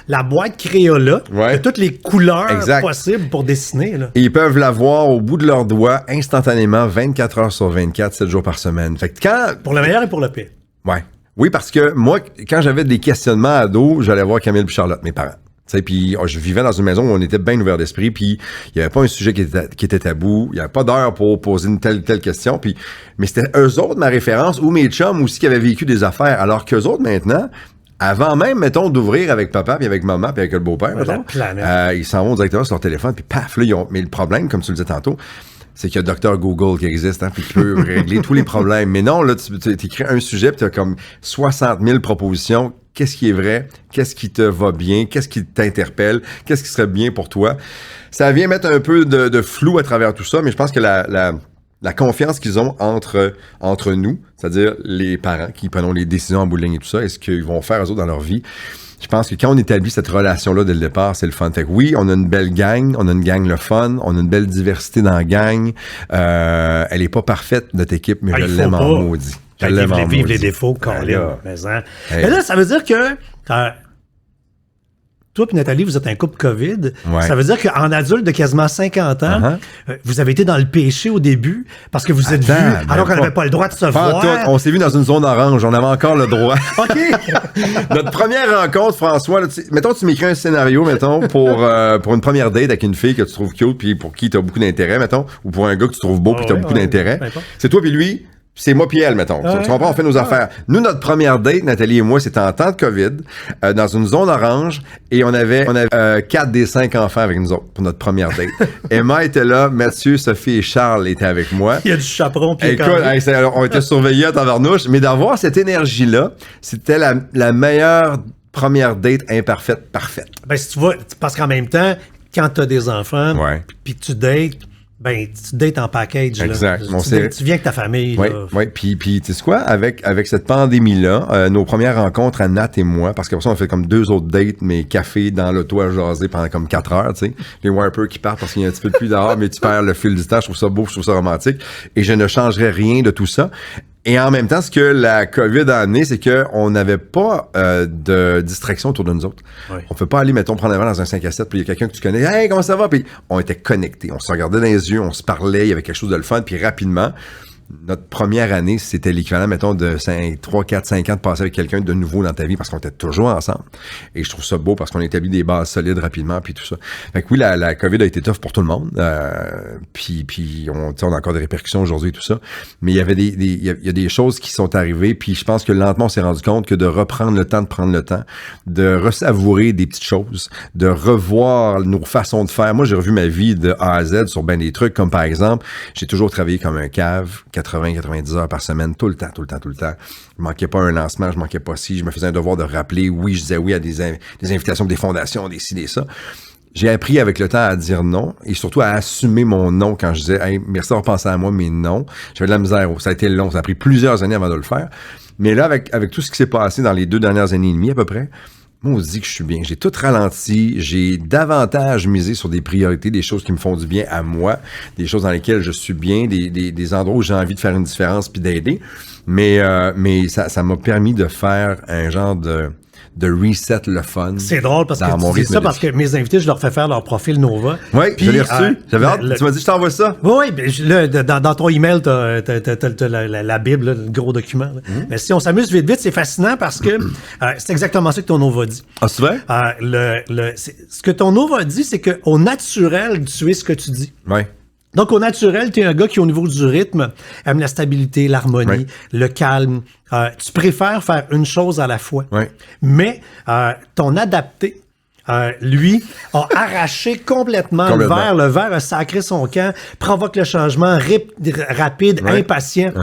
la boîte Crayola de toutes les couleurs possibles pour dessiner, là. Et ils peuvent l'avoir au bout de leurs doigts instantanément, 24 heures sur 24, 7 jours par semaine. Fait que pour le meilleur et pour le pire. Ouais. Oui, parce que moi, quand j'avais des questionnements ados, j'allais voir Camille et Charlotte, mes parents. Puis je vivais dans une maison où on était bien ouvert d'esprit, puis il n'y avait pas un sujet qui était tabou, il n'y avait pas d'heure pour poser une telle question, mais c'était eux autres ma référence, ou mes chums aussi qui avaient vécu des affaires, alors qu'eux autres maintenant, avant même, mettons, d'ouvrir avec papa, puis avec maman, puis avec le beau-père, ils s'en vont directement sur leur téléphone, puis paf, là, mais le problème, comme tu le disais tantôt, c'est qu'il y a Dr Google qui existe, puis qui peut régler tous les problèmes. Mais non, là, tu écris un sujet, puis tu as comme 60 000 propositions. Qu'est-ce qui est vrai? Qu'est-ce qui te va bien? Qu'est-ce qui t'interpelle? Qu'est-ce qui serait bien pour toi? Ça vient mettre un peu de flou à travers tout ça, mais je pense que la confiance qu'ils ont entre nous, c'est-à-dire les parents qui prennent les décisions en bout de ligne et tout ça, et ce qu'ils vont faire eux autres dans leur vie, je pense que quand on établit cette relation-là dès le départ, c'est le fun. Fait que oui, on a une belle gang, on a une gang le fun, on a une belle diversité dans la gang. Elle est pas parfaite, notre équipe, mais je l'aime en maudit. Vive les défauts, Colin. Mais là, ça veut dire que toi et Nathalie, vous êtes un couple COVID. Ouais. Ça veut dire qu'en adulte de quasiment 50 ans, vous avez été dans le péché au début parce que vous êtes vus alors qu'on n'avait pas le droit de se voir. On s'est vus dans une zone orange. On avait encore le droit. OK. Notre première rencontre, François, là, mettons, tu m'écris un scénario, mettons, pour une première date avec une fille que tu trouves cute puis pour qui tu as beaucoup d'intérêt, mettons, ou pour un gars que tu trouves beau puis tu as beaucoup d'intérêt. C'est toi puis lui. c'est moi puis elle, mettons. Tu comprends? On fait nos affaires. Nous, notre première date, Nathalie et moi, c'était en temps de COVID, dans une zone orange, et on avait 4 des 5 enfants avec nous autres pour notre première date. Emma était là, Mathieu, Sophie et Charles étaient avec moi. Il y a du chaperon puis écoute, on était surveillés à tabarnouche, mais d'avoir cette énergie-là, c'était la meilleure première date imparfaite, parfaite. Ben, si tu vois, parce qu'en même temps, quand t'as des enfants, puis tu dates, ben, tu dates en package. Exact. Là. Tu viens avec ta famille. Oui. Puis tu sais quoi, avec cette pandémie-là, nos premières rencontres à Nat et moi, parce qu'après ça, on fait comme 2 autres dates, mais café dans l'auto à jaser pendant comme 4 heures, tu sais. Les wipers qui partent parce qu'il y a un petit peu de pluie dehors, mais tu perds le fil du temps. Je trouve ça beau, je trouve ça romantique. Et je ne changerais rien de tout ça. Et en même temps, ce que la COVID a amené, c'est qu'on n'avait pas de distraction autour de nous autres. Oui. On ne peut pas aller, mettons, prendre un verre dans un 5 à 7, puis il y a quelqu'un que tu connais, « Hey, comment ça va? » Puis on était connectés, on se regardait dans les yeux, on se parlait, il y avait quelque chose de le fun, puis rapidement, notre première année, c'était l'équivalent, mettons, de 3, 4, 5 ans de passer avec quelqu'un de nouveau dans ta vie parce qu'on était toujours ensemble. Et je trouve ça beau parce qu'on établit des bases solides rapidement puis tout ça. Fait que oui, la COVID a été tough pour tout le monde. Puis on a encore des répercussions aujourd'hui et tout ça. Mais il y avait il y a des choses qui sont arrivées puis je pense que lentement, on s'est rendu compte que de reprendre le temps de prendre le temps, de ressavourer des petites choses, de revoir nos façons de faire. Moi, j'ai revu ma vie de A à Z sur ben des trucs comme par exemple, j'ai toujours travaillé comme un cave, 80-90 heures par semaine, tout le temps. Je manquais pas un lancement, je manquais pas ci, je me faisais un devoir de rappeler, oui, je disais oui à des invitations des fondations, des ci, des ça. J'ai appris avec le temps à dire non et surtout à assumer mon non quand je disais, hey, merci d'avoir pensé à moi, mais non. J'avais de la misère, ça a été long, ça a pris plusieurs années avant de le faire. Mais là, avec tout ce qui s'est passé dans les 2 dernières années et demie à peu près, moi, on se dit que je suis bien. J'ai tout ralenti. J'ai davantage misé sur des priorités, des choses qui me font du bien à moi, des choses dans lesquelles je suis bien, des endroits où j'ai envie de faire une différence puis d'aider. Mais ça m'a permis de faire un genre de reset le fun. C'est drôle parce que tu dis ça parce que mes invités, je leur fais faire leur profil Nova. Oui, je l'ai reçu. J'avais hâte. Tu m'as dit, je t'envoie ça. Oui, là, dans ton email, t'as la Bible, là, le gros document. Mais si on s'amuse vite, c'est fascinant parce que c'est exactement ça que ton Nova dit. Ah, c'est vrai? Ce que ton Nova dit, c'est qu'au naturel, tu es ce que tu dis. Oui. Donc, au naturel, tu es un gars qui, au niveau du rythme, aime la stabilité, l'harmonie, le calme. Tu préfères faire une chose à la fois. Oui. Mais ton adapté, lui, a arraché complètement le verre. Le verre a sacré son camp, provoque le changement rapide, impatient.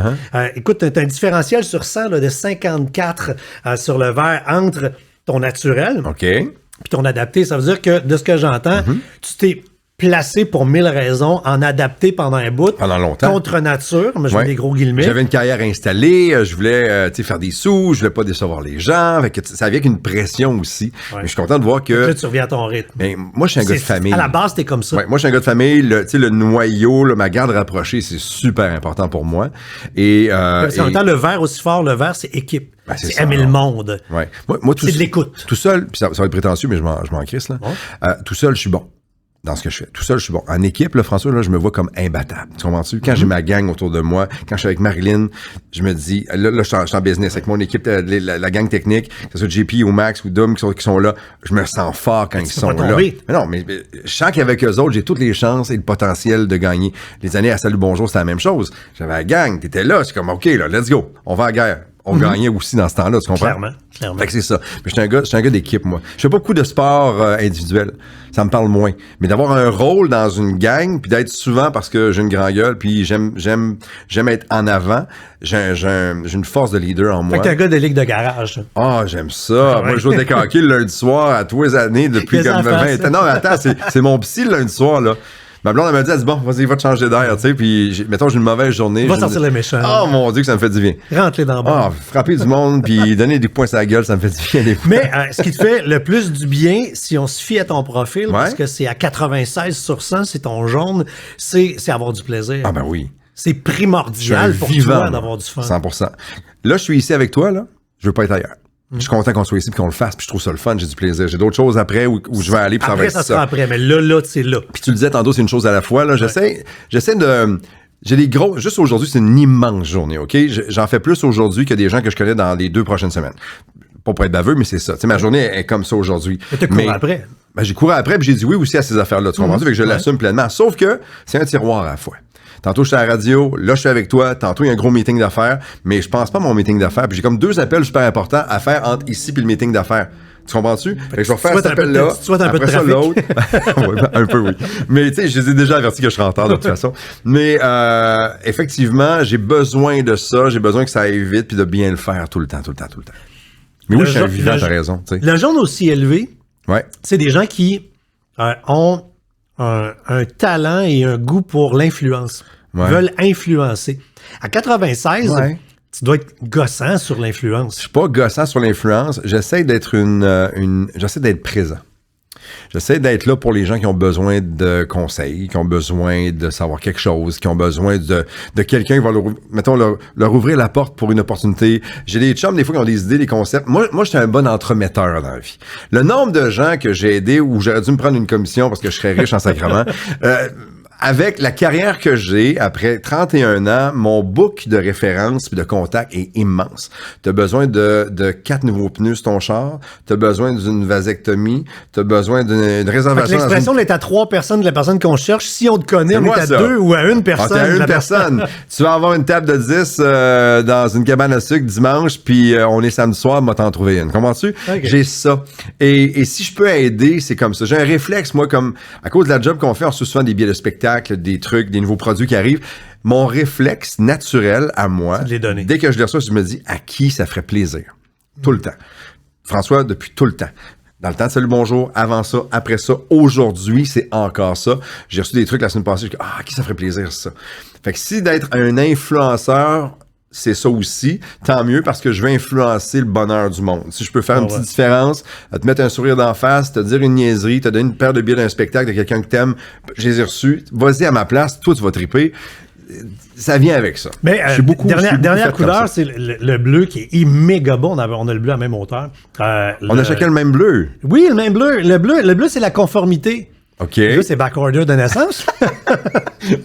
Écoute, tu as un différentiel sur 100 là, de 54 sur le verre entre ton naturel et ton adapté. Ça veut dire que, de ce que j'entends, tu t'es placé pour 1000 raisons, en adapté pendant un bout. Pendant longtemps. Contre nature, mais je mets des gros guillemets. J'avais une carrière installée, je voulais faire des sous, je voulais pas décevoir les gens. Fait que ça vient avec une pression aussi. Mais je suis content de voir que... Là, tu reviens à ton rythme. Ben, moi, je suis un gars de famille. À la base, t'es comme ça. Ouais, moi, je suis un gars de famille. Le noyau, ma garde rapprochée, c'est super important pour moi. Et en même temps, le verre aussi fort, le verre, c'est équipe. Ben, c'est aimer le monde. Ouais. Moi, c'est de l'écoute. Tout seul, puis ça va être prétentieux, mais je m'en crisse, là. Tout seul, je suis bon. Dans ce que je fais. Tout seul, je suis bon. En équipe, là, François, là, je me vois comme imbattable. Tu comprends-tu? Quand j'ai ma gang autour de moi, quand je suis avec Marilyn, je me dis, là, je suis en business avec mon équipe, la gang technique, que ce soit JP ou Max ou Dom qui sont là, je me sens fort quand ils sont là. Mais non, mais je sens qu'avec eux autres, j'ai toutes les chances et le potentiel de gagner. Les années à Salut Bonjour, c'était la même chose. J'avais la gang, t'étais là, c'est comme, OK, là, let's go. On va à la guerre. On gagnait aussi dans ce temps-là, tu comprends? Clairement. Fait que c'est ça. Mais je suis un gars d'équipe, moi. Je fais pas beaucoup de sport individuel. Ça me parle moins. Mais d'avoir un rôle dans une gang, puis d'être souvent parce que j'ai une grande gueule, puis j'aime être en avant. J'ai une force de leader en moi. Fait que t'es un gars de ligue de garage. Ah, j'aime ça. Moi, je joue au deck hockey le lundi soir à tous les années depuis comme 20 ans. Non, mais attends, c'est mon psy le lundi soir, là. Ma blonde, elle m'a dit, bon, vas-y, va te changer d'air, tu sais, puis mettons, j'ai une mauvaise journée. Va sortir les méchants. Oh mon Dieu, que ça me fait du bien. Rentre-les dans le bas. Frapper du monde, puis donner des points sur la gueule, ça me fait du bien des fois. Mais ce qui te fait le plus du bien, si on se fie à ton profil, parce que c'est à 96 sur 100, c'est ton jaune, c'est avoir du plaisir. Ah ben oui. C'est primordial pour toi d'avoir du fun. 100%. Là, je suis ici avec toi, là, je veux pas être ailleurs. Je suis content qu'on soit ici puis qu'on le fasse, puis je trouve ça le fun, j'ai du plaisir. J'ai d'autres choses après où je vais aller puis ça va être ça. Après, ça sera après, mais là, c'est là. Puis tu le disais tantôt, c'est une chose à la fois. Là, j'essaie de... J'ai des gros... Juste aujourd'hui, c'est une immense journée, OK? J'en fais plus aujourd'hui que des gens que je connais dans les 2 prochaines semaines. Pas pour être baveux, mais c'est ça. Tu sais, ma journée est comme ça aujourd'hui. Mais t'as couru après. Ben, j'ai couru après puis j'ai dit oui aussi à ces affaires-là. Tu comprends? Fait que je l'assume pleinement. Sauf que c'est un tiroir à la fois. Tantôt, je suis à la radio, là, je suis avec toi. Tantôt, il y a un gros meeting d'affaires, mais je pense pas à mon meeting d'affaires. Puis j'ai comme 2 appels super importants à faire entre ici puis le meeting d'affaires. Tu comprends-tu? Fait que je vais faire cet appel-là. Après ça, l'autre. Ouais, un peu, oui. Mais tu sais, je les ai déjà avertis que je serais en retard de toute façon. Mais effectivement, j'ai besoin de ça. J'ai besoin que ça aille vite puis de bien le faire tout le temps. Mais oui, je suis un vivant, t'as raison. T'sais. Le jaune aussi élevé, c'est des gens qui ont un talent et un goût pour l'influence. Veulent influencer. À 96... Tu dois être gossant sur l'influence. Je suis pas gossant sur l'influence. J'essaie d'être j'essaie d'être présent. J'essaie d'être là pour les gens qui ont besoin de conseils, qui ont besoin de savoir quelque chose, qui ont besoin de quelqu'un qui va leur ouvrir la porte pour une opportunité. J'ai des chums, des fois, qui ont des idées, des concepts. Moi, j'étais un bon entremetteur dans la vie. Le nombre de gens que j'ai aidés où j'aurais dû me prendre une commission parce que je serais riche en sacrement, avec la carrière que j'ai, après 31 ans, mon book de références et de contacts est immense. Tu as besoin de 4 nouveaux pneus sur ton char, tu as besoin d'une vasectomie, tu as besoin d'une réservation. L'expression d'être à 3 personnes de la personne qu'on cherche, si on te connaît, on est à 2 ou à 1 personne. T'es à 1 personne. Tu vas avoir une table de 10 dans une cabane à sucre dimanche, puis on est samedi soir, moi t'en trouver une. Comprends-tu? Okay. J'ai ça. Et si je peux aider, c'est comme ça. J'ai un réflexe, moi, comme à cause de la job qu'on fait, on reçoit souvent des billets de spectacle, des trucs, des nouveaux produits qui arrivent. Mon réflexe naturel à moi, dès que je les reçois, je me dis à qui ça ferait plaisir. Tout le temps. François, depuis tout le temps. Dans le temps de Salut Bonjour, avant ça, après ça, aujourd'hui, c'est encore ça. J'ai reçu des trucs la semaine passée, je dis à qui ça ferait plaisir ça. Fait que si d'être un influenceur, c'est ça aussi, tant mieux parce que je veux influencer le bonheur du monde. Si je peux faire une petite différence, te mettre un sourire d'en face, te dire une niaiserie, te donner une paire de billets d'un spectacle de quelqu'un que t'aimes, je les ai reçus, vas-y à ma place, toi tu vas triper. Ça vient avec ça. Mais dernière couleur, c'est le bleu qui est méga bon. On a le bleu à la même hauteur. On a chacun le même bleu. Oui, le même bleu. Le bleu, c'est la conformité. OK. Le bleu, c'est backorder de naissance.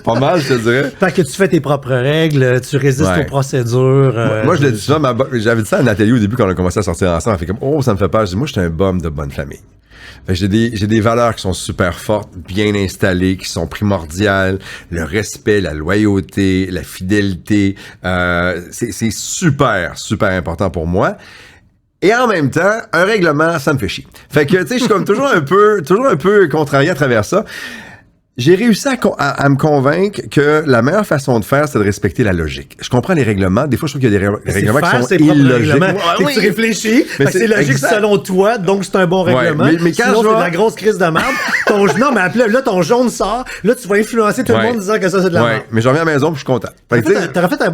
Pas mal, je te dirais. Fait que tu fais tes propres règles, tu résistes aux procédures. Moi, je l'ai dit ça, j'avais dit ça à Nathalie au début quand on a commencé à sortir ensemble. Elle fait comme, ça me fait peur. Je dis, moi, je suis un bum de bonne famille. Fait que j'ai des valeurs qui sont super fortes, bien installées, qui sont primordiales. Le respect, la loyauté, la fidélité, c'est super, super important pour moi. Et en même temps, un règlement, ça me fait chier. Fait que, tu sais, je suis comme toujours un peu contrarié à travers ça. J'ai réussi à me convaincre que la meilleure façon de faire, c'est de respecter la logique. Je comprends les règlements. Des fois, je trouve qu'il y a des règlements qui sont illogiques. Oui. Tu réfléchis. C'est logique selon toi, donc c'est un bon règlement. Mais quand sinon, c'est de la grosse crise de merde. Non, mais là, ton jaune sort. Là, tu vas influencer tout le monde en disant que ça, c'est de la merde. Mais je reviens à la maison puis je suis content. T'aurais fait un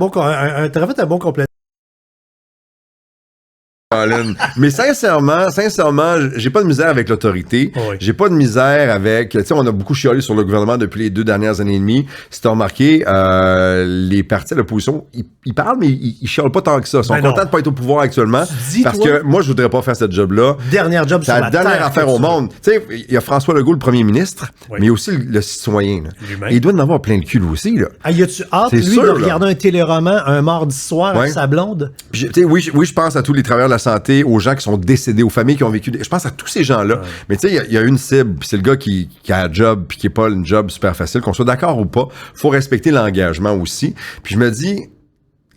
bon complément. Mais sincèrement, j'ai pas de misère avec l'autorité. J'ai pas de misère avec... Tu sais, on a beaucoup chialé sur le gouvernement depuis les 2 dernières années et demie. Si t'as remarqué, les partis de l'opposition, ils parlent, mais ils chialent pas tant que ça. Ils sont contents de pas être au pouvoir actuellement. Parce que moi, je voudrais pas faire cette job-là. Dernière job sur la terre. C'est la dernière affaire au monde. Tu sais, il y a François Legault, le premier ministre, mais il y a aussi le citoyen. Et il doit en avoir plein le cul, lui aussi. Là. Y a-tu hâte, lui, de regarder un téléroman un mardi soir avec sa blonde? Oui, je pense à tous les travailleurs de la santé, aux gens qui sont décédés, aux familles qui ont vécu... Je pense à tous ces gens-là. Mais tu sais, il y a une cible, puis c'est le gars qui a un job, puis qui est pas une job super facile, qu'on soit d'accord ou pas, faut respecter l'engagement aussi. Puis je me dis...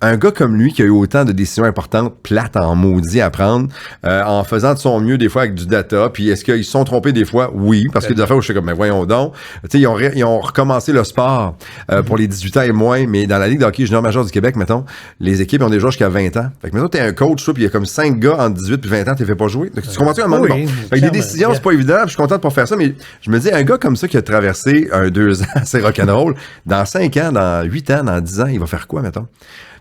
Un gars comme lui qui a eu autant de décisions importantes, plates en maudit à prendre, en faisant de son mieux des fois avec du data, puis est-ce qu'ils se sont trompés des fois? Oui, parce que des affaires où je suis comme, mais voyons donc. Tu sais, ils ont recommencé le sport pour les 18 ans et moins, mais dans la Ligue de hockey junior major du Québec, mettons, les équipes ont des joueurs jusqu'à 20 ans. Fait que mettons, t'es un coach, toi, puis il y a comme 5 gars entre 18 puis 20 ans, t'es fait pas jouer. Donc, tu comprends-tu un moment? Bon. Fait que des décisions, c'est pas évident, je suis content de pas faire ça, mais je me dis, un gars comme ça qui a traversé 2 ans, c'est rock'n'roll, dans 5 ans, dans 8 ans, dans 10 ans, il va faire quoi, mettons?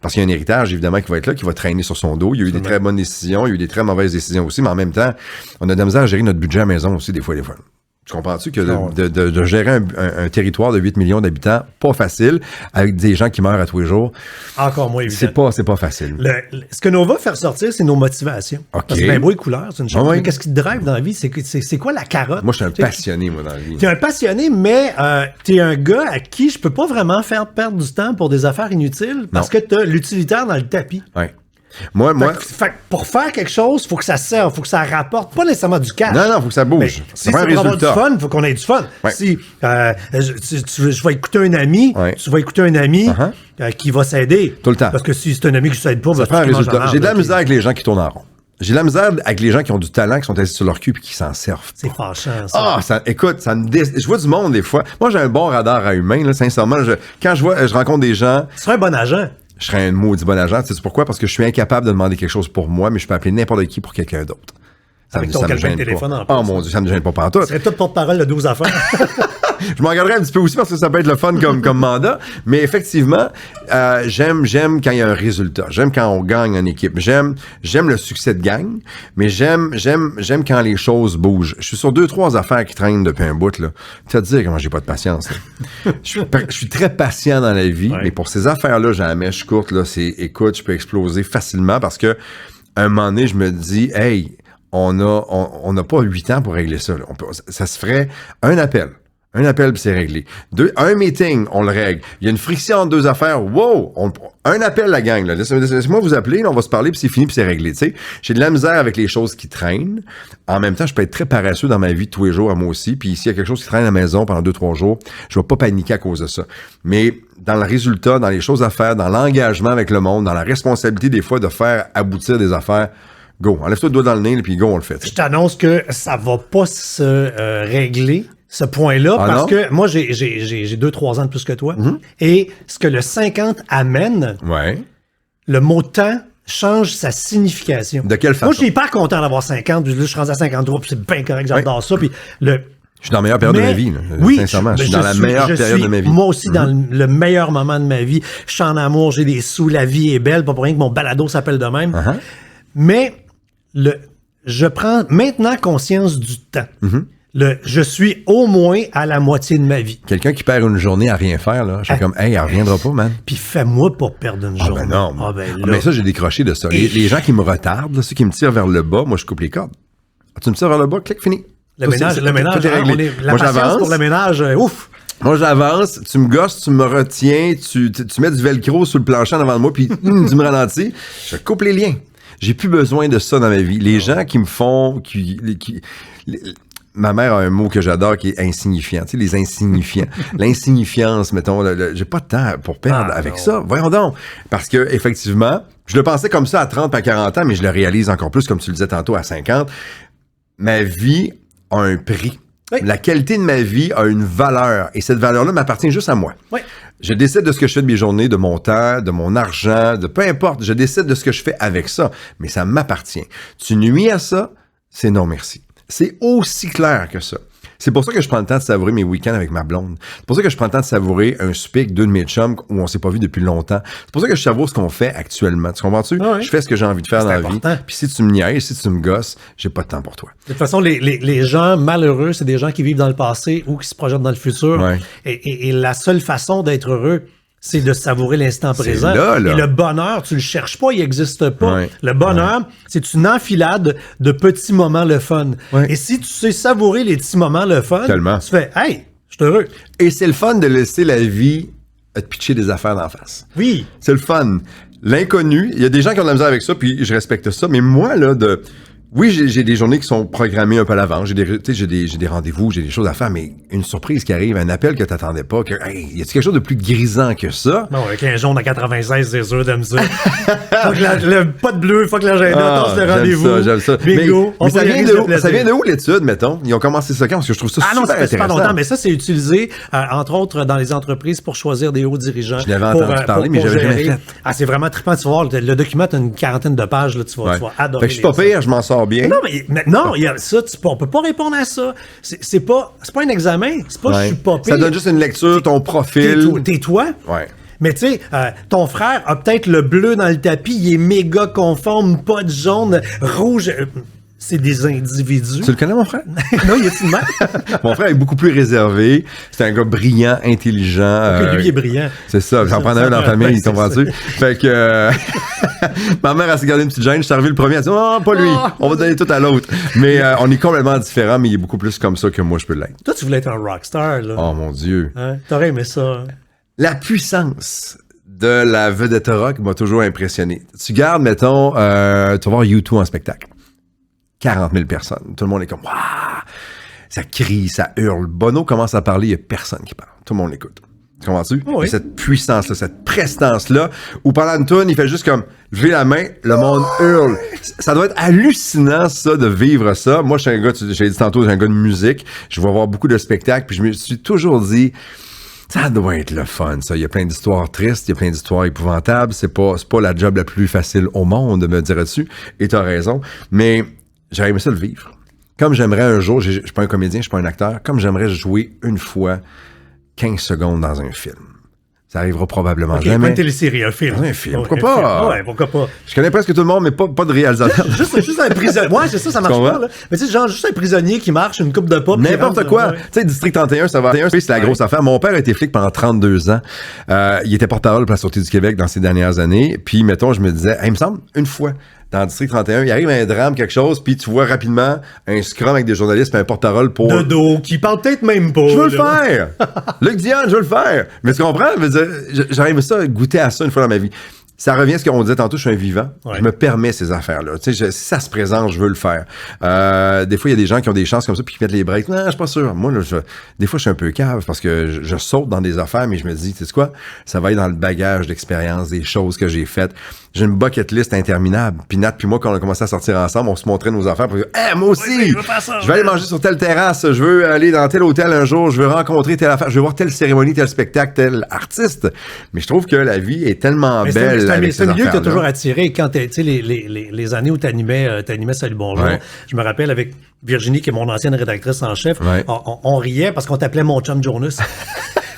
Parce qu'il y a un héritage, évidemment, qui va être là, qui va traîner sur son dos. Il y a eu des très bonnes décisions, il y a eu des très mauvaises décisions aussi, mais en même temps, on a de la misère à gérer notre budget à la maison aussi, des fois. Tu comprends-tu que de gérer un territoire de 8 millions d'habitants, pas facile, avec des gens qui meurent à tous les jours. Encore moins évident. C'est pas facile. Ce que nous va faire sortir, c'est nos motivations. Okay. Parce que ben, beau et couleur, c'est une chose. Mais qu'est-ce qui te drive dans la vie? C'est quoi la carotte? Moi, je suis un passionné, moi, dans la vie. T'es un passionné, mais t'es un gars à qui je peux pas vraiment faire perdre du temps pour des affaires inutiles parce que t'as l'utilitaire dans le tapis. Ouais. Fait que pour faire quelque chose, faut que ça serve, faut que ça rapporte, pas nécessairement du cash. Non, faut que ça bouge. Si c'est pour avoir du fun, faut qu'on ait du fun. Ouais. Si je vais écouter un ami, tu vas écouter un ami qui va s'aider. Tout le temps. Parce que si c'est un ami qui s'aide pas, ça prend un résultat. J'ai de la misère avec les gens qui tournent en rond. J'ai de la misère avec les gens qui ont du talent, qui sont assis sur leur cul et qui s'en servent. C'est fâchant, ça. Écoute, je vois du monde des fois. Moi, j'ai un bon radar à humain, là, sincèrement. Quand je rencontre des gens... Tu serais un bon agent. Je serais un maudit bon agent. Tu sais pourquoi? Parce que je suis incapable de demander quelque chose pour moi, mais je peux appeler n'importe qui pour quelqu'un d'autre. Avec ton calepin de téléphone en plus. Oh mon Dieu, ça me gêne pas pantoute. Tu serais tout porte-parole de 12 affaires. Je m'en garderais un petit peu aussi parce que ça peut être le fun comme mandat. Mais effectivement, j'aime quand il y a un résultat. J'aime quand on gagne en équipe. J'aime le succès de gang, mais j'aime quand les choses bougent. Je suis sur 2-3 affaires qui traînent depuis un bout, là. Tu vas te dire comment j'ai pas de patience, je suis très patient dans la vie, mais pour ces affaires-là, j'ai la mèche courte, là. Écoute, je peux exploser facilement parce que un moment donné, je me dis, hey, on n'a pas 8 ans pour régler ça, là. Ça se ferait un appel. Un appel, puis c'est réglé. Un meeting, on le règle. Il y a une friction entre deux affaires. Wow! Un appel, la gang. Là. Laissez-moi vous appeler, là, on va se parler, puis c'est fini, puis c'est réglé. T'sais. J'ai de la misère avec les choses qui traînent. En même temps, je peux être très paresseux dans ma vie de tous les jours, à moi aussi. Puis s'il y a quelque chose qui traîne à la maison pendant 2-3 jours, je vais pas paniquer à cause de ça. Mais dans le résultat, dans les choses à faire, dans l'engagement avec le monde, dans la responsabilité des fois de faire aboutir des affaires, go. Enlève-toi le doigt dans le nez, puis go, on le fait. T'sais. Je t'annonce que ça va pas se régler. Ce point-là, parce que moi, j'ai 2-3 ans de plus que toi, et ce que le 50 amène, le mot temps change sa signification. De quelle façon? Moi, je suis hyper content d'avoir 50, puis là, je suis rendu à 53, puis c'est bien correct, j'adore ça, puis je suis dans la meilleure période de ma vie, là, sincèrement. Je suis dans la meilleure période de ma vie. Moi aussi, dans le meilleur moment de ma vie. Je suis en amour, j'ai des sous, la vie est belle, pas pour rien que mon balado s'appelle de même. Mais je prends maintenant conscience du temps. Je suis au moins à la moitié de ma vie. Quelqu'un qui perd une journée à rien faire, là, je suis comme, hey, elle reviendra pas, man. Puis fais-moi pas perdre une journée. Ben non. Mais ça, j'ai décroché de ça. Les gens qui me retardent, là, ceux qui me tirent vers le bas, moi, je coupe les cordes. Tu me tires vers le bas, clic, fini. Le ménage, la patience pour le ménage, ouf! Moi, j'avance, tu me gosses, tu me retiens, tu mets du velcro sur le plancher en avant de moi, puis tu me ralentis. Je coupe les liens. J'ai plus besoin de ça dans ma vie. Les gens qui me font... Ma mère a un mot que j'adore qui est insignifiant. Tu sais, les insignifiants. L'insignifiance, mettons. J'ai pas de temps pour perdre avec ça. Voyons donc. Parce que, effectivement, je le pensais comme ça à 30 à 40 ans, mais je le réalise encore plus, comme tu le disais tantôt, à 50. Ma vie a un prix. Oui. La qualité de ma vie a une valeur. Et cette valeur-là m'appartient juste à moi. Oui. Je décide de ce que je fais de mes journées, de mon temps, de mon argent, de peu importe. Je décide de ce que je fais avec ça. Mais ça m'appartient. Tu nuis à ça, c'est non merci. C'est aussi clair que ça. C'est pour ça que je prends le temps de savourer mes week-ends avec ma blonde. C'est pour ça que je prends le temps de savourer un souper avec deux de mes chums où on s'est pas vu depuis longtemps. C'est pour ça que je savoure ce qu'on fait actuellement. Tu comprends-tu? Oui. Je fais ce que j'ai envie de faire dans la vie. Puis si tu me niaises, si tu me gosses, j'ai pas de temps pour toi. De toute façon, les gens malheureux, c'est des gens qui vivent dans le passé ou qui se projettent dans le futur. Ouais. Et la seule façon d'être heureux, c'est de savourer l'instant présent. Là. Et le bonheur, tu le cherches pas, il n'existe pas. Ouais. Le bonheur, c'est une enfilade de petits moments le fun. Ouais. Et si tu sais savourer les petits moments le fun, tu fais « Hey, je suis heureux ». Et c'est le fun de laisser la vie te pitcher des affaires d'en face. Oui. C'est le fun. L'inconnu, il y a des gens qui ont de la misère avec ça, puis je respecte ça, mais moi, là, oui, j'ai des journées qui sont programmées un peu à l'avant. J'ai des rendez-vous, j'ai des choses à faire, mais une surprise qui arrive, un appel que t'attendais pas, hey, y a-t-il quelque chose de plus grisant que ça? Non, avec un jaune à 96, c'est sûr, t'aimes ça. Faut que pas de bleu, faut que l'agenda torse le rendez-vous. J'aime ça. Bingo. Mais ça vient de où? Ça vient de où l'étude, mettons? Ils ont commencé ça quand? Parce que je trouve ça super intéressant. Ça fait pas longtemps, mais ça, c'est utilisé, entre autres, dans les entreprises pour choisir des hauts dirigeants. Je l'avais entendu parler, mais j'avais jamais fait. Ah, c'est vraiment trippant. Tu vas voir, le document, t'as une quarantaine de pages, là, tu vas adorer. Fait que je suis pas pire, je m'en sors bien. Non, il y a ça, on peut pas répondre à ça. C'est pas un examen. C'est pas je suis pas pire. Ça donne juste une lecture, ton profil. T'es toi. Ouais. Mais tu sais, ton frère a peut-être le bleu dans le tapis, il est méga conforme, pas de jaune, rouge. C'est des individus. Tu le connais, mon frère? Non, il est une mère. Mon frère est beaucoup plus réservé. C'est un gars brillant, intelligent. Lui, il est brillant. C'est ça. J'en prends un dans la famille, comprends-tu? Fait que ma mère a se gardé une petite gêne. Je suis arrivé le premier. Elle a dit, oh, pas lui. On va donner tout à l'autre. Mais on est complètement différents, mais il est beaucoup plus comme ça que moi, je peux l'être. Toi, tu voulais être un rockstar, là. Oh, mon Dieu. Hein? T'aurais aimé ça. La puissance de la vedette rock m'a toujours impressionné. Tu gardes, mettons, tu vas voir U2 en spectacle. 40 000 personnes. Tout le monde est comme, waouh! Ça crie, ça hurle. Bono commence à parler, il n'y a personne qui parle. Tout le monde l'écoute. Comprends-tu? Oui. Cette puissance-là, cette prestance-là, où pendant une tourne, il fait juste comme lever la main, le monde hurle. Ça doit être hallucinant, ça, de vivre ça. Moi, je suis un gars, j'ai dit tantôt, je suis un gars de musique. Je vais voir beaucoup de spectacles, puis je me suis toujours dit, ça doit être le fun, ça. Il y a plein d'histoires tristes, il y a plein d'histoires épouvantables. C'est pas la job la plus facile au monde, de me dire dessus. Et t'as raison. Mais j'aurais aimé ça le vivre. Comme j'aimerais un jour, je suis pas un comédien, je suis pas un acteur, comme j'aimerais jouer une fois 15 secondes dans un film. Ça arrivera probablement jamais. Pas une télésérie, un film. Un film, pourquoi pas? Ouais, pourquoi pas? Je connais presque tout le monde, mais pas de réalisateur. juste un prisonnier. Ouais, c'est ça marche pas, là. Mais tu sais, genre, juste un prisonnier qui marche, une coupe de pop. N'importe quoi. Tu sais, District 31, ça va. C'est la grosse affaire. Mon père a été flic pendant 32 ans. Il était porte-parole pour la Sûreté du Québec dans ces dernières années. Puis, mettons, je me disais, il me semble, une fois, dans le District 31, il arrive un drame, quelque chose, puis tu vois rapidement un scrum avec des journalistes puis un porte-parole pour... De dos, qui parle peut-être même pas. Je veux le faire! Luc Diane, je veux le faire! Mais tu comprends? Je veux dire, j'arrive ça, goûter à ça une fois dans ma vie. Ça revient à ce qu'on disait tantôt, je suis un vivant. Ouais. Je me permets ces affaires-là. Tu sais, si ça se présente, je veux le faire. Des fois, il y a des gens qui ont des chances comme ça puis qui mettent les breaks. Non, je suis pas sûr. Moi, là, des fois, je suis un peu cave parce que je saute dans des affaires, mais je me dis, tu sais quoi? Ça va être dans le bagage d'expérience, des choses que j'ai faites. J'ai une bucket list interminable. Puis Nat puis moi, quand on a commencé à sortir ensemble, on se montrait nos affaires pour dire, moi aussi! Je vais aller manger sur telle terrasse, je veux aller dans tel hôtel un jour, je veux rencontrer telle affaire, je veux voir telle cérémonie, tel spectacle, tel artiste. Mais je trouve que la vie est tellement belle. C'est un milieu qui t'a toujours attiré quand tu sais, les années où t'animais Salut Bonjour. Ouais. Je me rappelle avec Virginie, qui est mon ancienne rédactrice en chef, on riait parce qu'on t'appelait mon chum Jonas.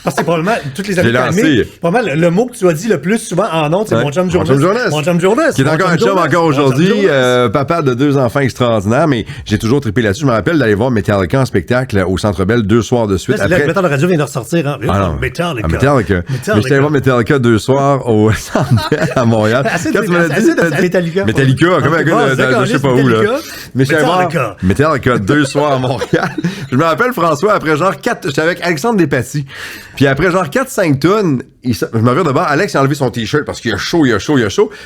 Parce que c'est probablement, toutes les années probablement le mot que tu as dit le plus souvent en ondes, c'est mon chum Jonas. Mon chum Jonas. Qui est encore un chum encore aujourd'hui, papa de 2 enfants extraordinaires, mais j'ai toujours trippé là-dessus. Je me rappelle d'aller voir Metallica en spectacle au Centre Bell 2 soirs de suite. Là, après, le Métal de Radio vient de ressortir. Hein? Metallica. Mais j'étais allé voir Metallica 2 soirs au Centre Bell à Montréal. Quand tu m'as dit Metallica. Metallica, comme un gars de je sais pas où, là. Mais j'étais allé voir Metallica 2 soirs à Montréal. Je me rappelle, François, après genre 4, j'étais avec Alexandre Despatie. Puis après genre 4-5 tonnes, je me regarde de bord, Alex a enlevé son t-shirt parce qu'il y a chaud.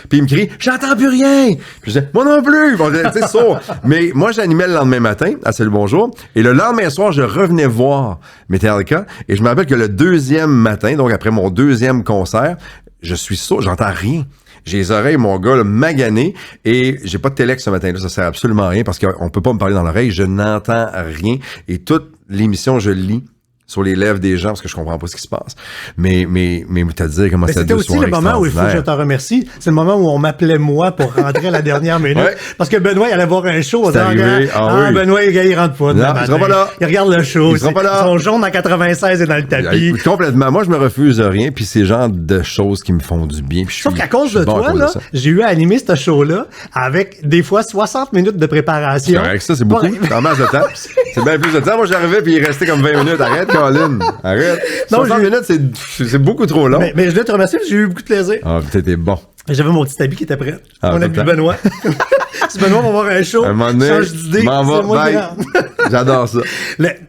Puis il me crie, j'entends plus rien. Puis je dis, moi non plus. Bon, tu sais, sourd. Mais moi, j'animais le lendemain matin à Salut Bonjour. Et le lendemain soir, je revenais voir Metallica. Et je me rappelle que le deuxième matin, donc après mon deuxième concert, je suis sourd, j'entends rien. J'ai les oreilles, mon gars, là, maganées, et j'ai pas de téléx ce matin-là, ça sert absolument à rien parce qu'on peut pas me parler dans l'oreille, je n'entends rien. Et toute l'émission, je lis sur les lèvres des gens parce que je comprends pas ce qui se passe. Mais t'as dit comment ça. C'était aussi le moment où il faut que je te remercie. C'est le moment où on m'appelait moi pour rentrer à la dernière minute. Ouais. Parce que Benoît, il allait voir un show. On disait, Benoît, il rentre pas. Non, il sera pas là. Il regarde le show. Il sera pas là. Son jaune en 96 est dans le tapis. Complètement. Moi, je me refuse rien. Puis c'est le genre de choses qui me font du bien. Sauf qu'à cause de toi, là, j'ai eu à animer ce show-là avec des fois 60 minutes de préparation. Avec ça, c'est beaucoup. C'est en masse de temps. C'est bien plus de temps. Moi, j'arrivais puis il restait comme 20 minutes. Arrête, Colin. Arrête. Non, 60 minutes, c'est beaucoup trop long. Mais je voulais te remercier parce que j'ai eu beaucoup de plaisir. Ah, t'étais bon. J'avais mon petit habit qui était prêt. Mon habit Benoît. Si Benoît va voir un show, change d'idée, c'est moi qui rentre. J'adore ça.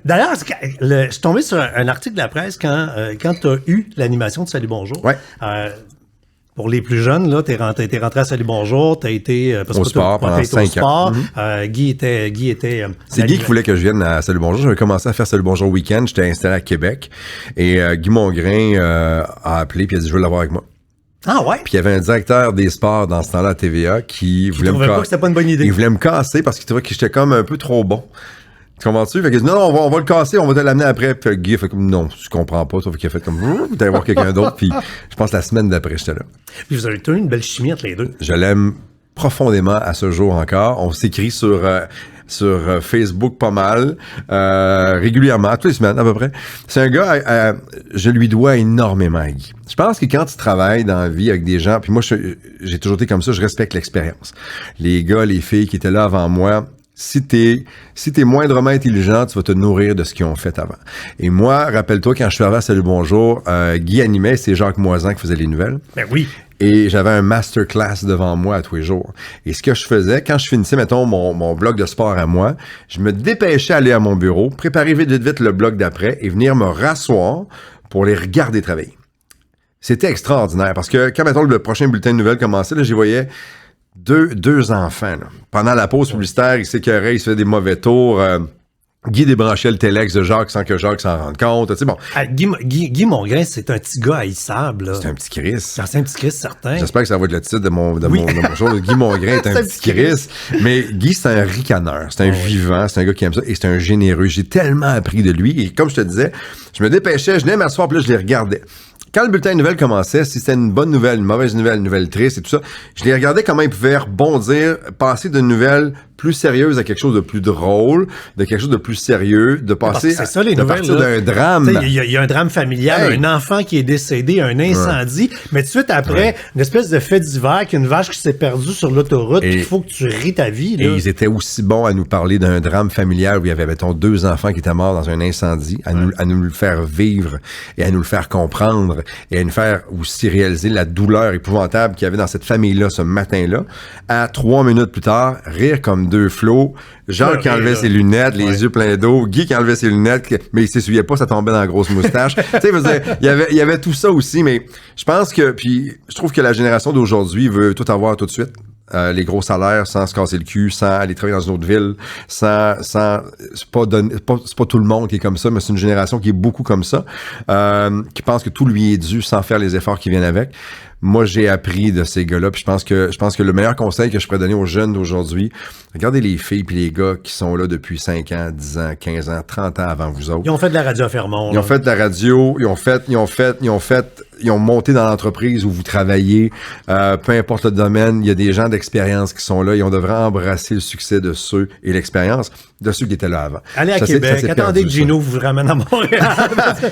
D'ailleurs, je suis tombé sur un article de la presse quand tu as eu l'animation de Salut Bonjour. Ouais. Pour les plus jeunes, là, t'es rentré à Salut Bonjour, t'as été au sport pendant 5 ans. Guy était c'est Guy qui voulait que je vienne à Salut Bonjour. J'avais commencé à faire Salut Bonjour week-end. J'étais installé à Québec et Guy Mongrain a appelé puis il a dit je veux l'avoir avec moi. Ah ouais. Puis il y avait un directeur des sports dans ce temps-là à TVA qui voulait me casser. Pas que c'était pas une bonne idée. Il voulait me casser parce qu'il trouvait que j'étais comme un peu trop bon. Tu comprends-tu? Fait qu'il dit, non, on va le casser, on va te l'amener après. Puis Guy a fait comme, non, tu comprends pas. Sauf qu'il a fait comme, vous allez voir quelqu'un d'autre. Puis je pense la semaine d'après, j'étais là. Puis vous avez eu une belle chimie entre les deux. Je l'aime profondément à ce jour encore. On s'écrit sur Facebook pas mal, régulièrement, toutes les semaines à peu près. C'est un gars, je lui dois énormément à Guy. Je pense que quand tu travailles dans la vie avec des gens, puis moi, j'ai toujours été comme ça, je respecte l'expérience. Les gars, les filles qui étaient là avant moi, si t'es moindrement intelligent, tu vas te nourrir de ce qu'ils ont fait avant. Et moi, rappelle-toi, quand je suis arrivé à Salut Bonjour, Guy animait, c'est Jacques Moisan qui faisait les nouvelles. Ben oui. Et j'avais un masterclass devant moi à tous les jours. Et ce que je faisais, quand je finissais, mettons, mon blog de sport à moi, je me dépêchais à aller à mon bureau, préparer vite le blog d'après et venir me rasseoir pour les regarder travailler. C'était extraordinaire parce que quand, mettons, le prochain bulletin de nouvelles commençait, là, j'y voyais deux enfants. Là. Pendant la pause publicitaire, il s'écœurait, il se faisait des mauvais tours. Guy débranchait le téléx de Jacques sans que Jacques s'en rende compte. Tu sais, bon. Guy Mongrain, c'est un petit gars haïssable. Là. C'est un petit Chris. C'est un petit Chris, certain. J'espère que ça va être le titre de mon show. Guy Mongrain est un petit Chris. Mais Guy, c'est un ricaneur. C'est un vivant. C'est un gars qui aime ça. Et c'est un généreux. J'ai tellement appris de lui. Et comme je te disais, je me dépêchais, je venais m'asseoir, puis là, je les regardais. Quand le bulletin de nouvelles commençait, si c'était une bonne nouvelle, une mauvaise nouvelle, une nouvelle triste et tout ça, je les regardais comment ils pouvaient rebondir, passer d'une nouvelle plus sérieuse à quelque chose de plus drôle, de quelque chose de plus sérieux, de passer de partir d'un drame. Il y a un drame familial, un enfant qui est décédé, un incendie, mais tout de suite après, une espèce de fait divers qu'une vache qui s'est perdue sur l'autoroute, il faut que tu ris ta vie. Là. Et ils étaient aussi bons à nous parler d'un drame familial où il y avait, mettons, 2 enfants qui étaient morts dans un incendie, à nous le faire vivre et à nous le faire comprendre et à nous faire aussi réaliser la douleur épouvantable qu'il y avait dans cette famille-là ce matin-là. À 3 minutes plus tard, rire comme 2 flots, Jacques qui enlevait ses lunettes, les yeux pleins d'eau, Guy qui enlevait ses lunettes, mais il s'essuyait pas, ça tombait dans la grosse moustache. Tu sais, il y avait tout ça aussi, mais je pense que, puis je trouve que la génération d'aujourd'hui veut tout avoir tout de suite. Les gros salaires sans se casser le cul, sans aller travailler dans une autre ville, c'est pas tout le monde qui est comme ça, mais c'est une génération qui est beaucoup comme ça, qui pense que tout lui est dû sans faire les efforts qui viennent avec. Moi, j'ai appris de ces gars-là, puis je pense que le meilleur conseil que je pourrais donner aux jeunes d'aujourd'hui, regardez les filles puis les gars qui sont là depuis 5 ans, 10 ans, 15 ans, 30 ans avant vous autres. Ils ont fait de la radio à Fermont. Ils ont fait de la radio, ils ont monté dans l'entreprise où vous travaillez, peu importe le domaine, il y a des gens d'expérience qui sont là et on devrait embrasser le succès de ceux et l'expérience de ceux qui étaient là avant. Allez à Québec, attendez que Gino vous ramène à Montréal.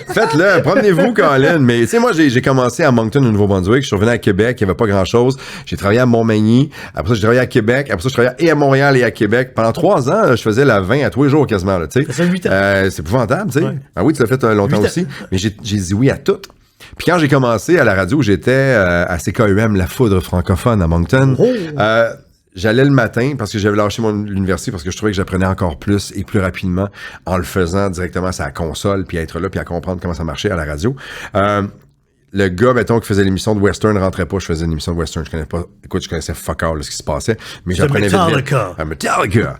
Faites-le, promenez-vous, Colin. Mais tu sais, moi, j'ai commencé à Moncton, au Nouveau-Brunswick, je suis revenu à Québec, il n'y avait pas grand-chose. J'ai travaillé à Montmagny, après ça, j'ai travaillé à Québec, après ça, je travaillais et à Montréal et à Québec. Pendant 3 ans, là, je faisais la 20 à tous les jours quasiment. Là, ça fait 8 ans. C'est épouvantable, tu sais. Ouais. Ah oui, tu l'as fait longtemps aussi. Mais j'ai dit oui à tout. Puis quand j'ai commencé à la radio, j'étais à CKUM, la foudre francophone à Moncton. J'allais le matin parce que j'avais lâché l'université parce que je trouvais que j'apprenais encore plus et plus rapidement en le faisant directement sur la console puis à être là puis à comprendre comment ça marchait à la radio. Le gars, mettons, qui faisait l'émission de Western rentrait pas, je faisais une émission de Western, je connaissais fuck all ce qui se passait, mais j'apprenais Metallica. Metallica.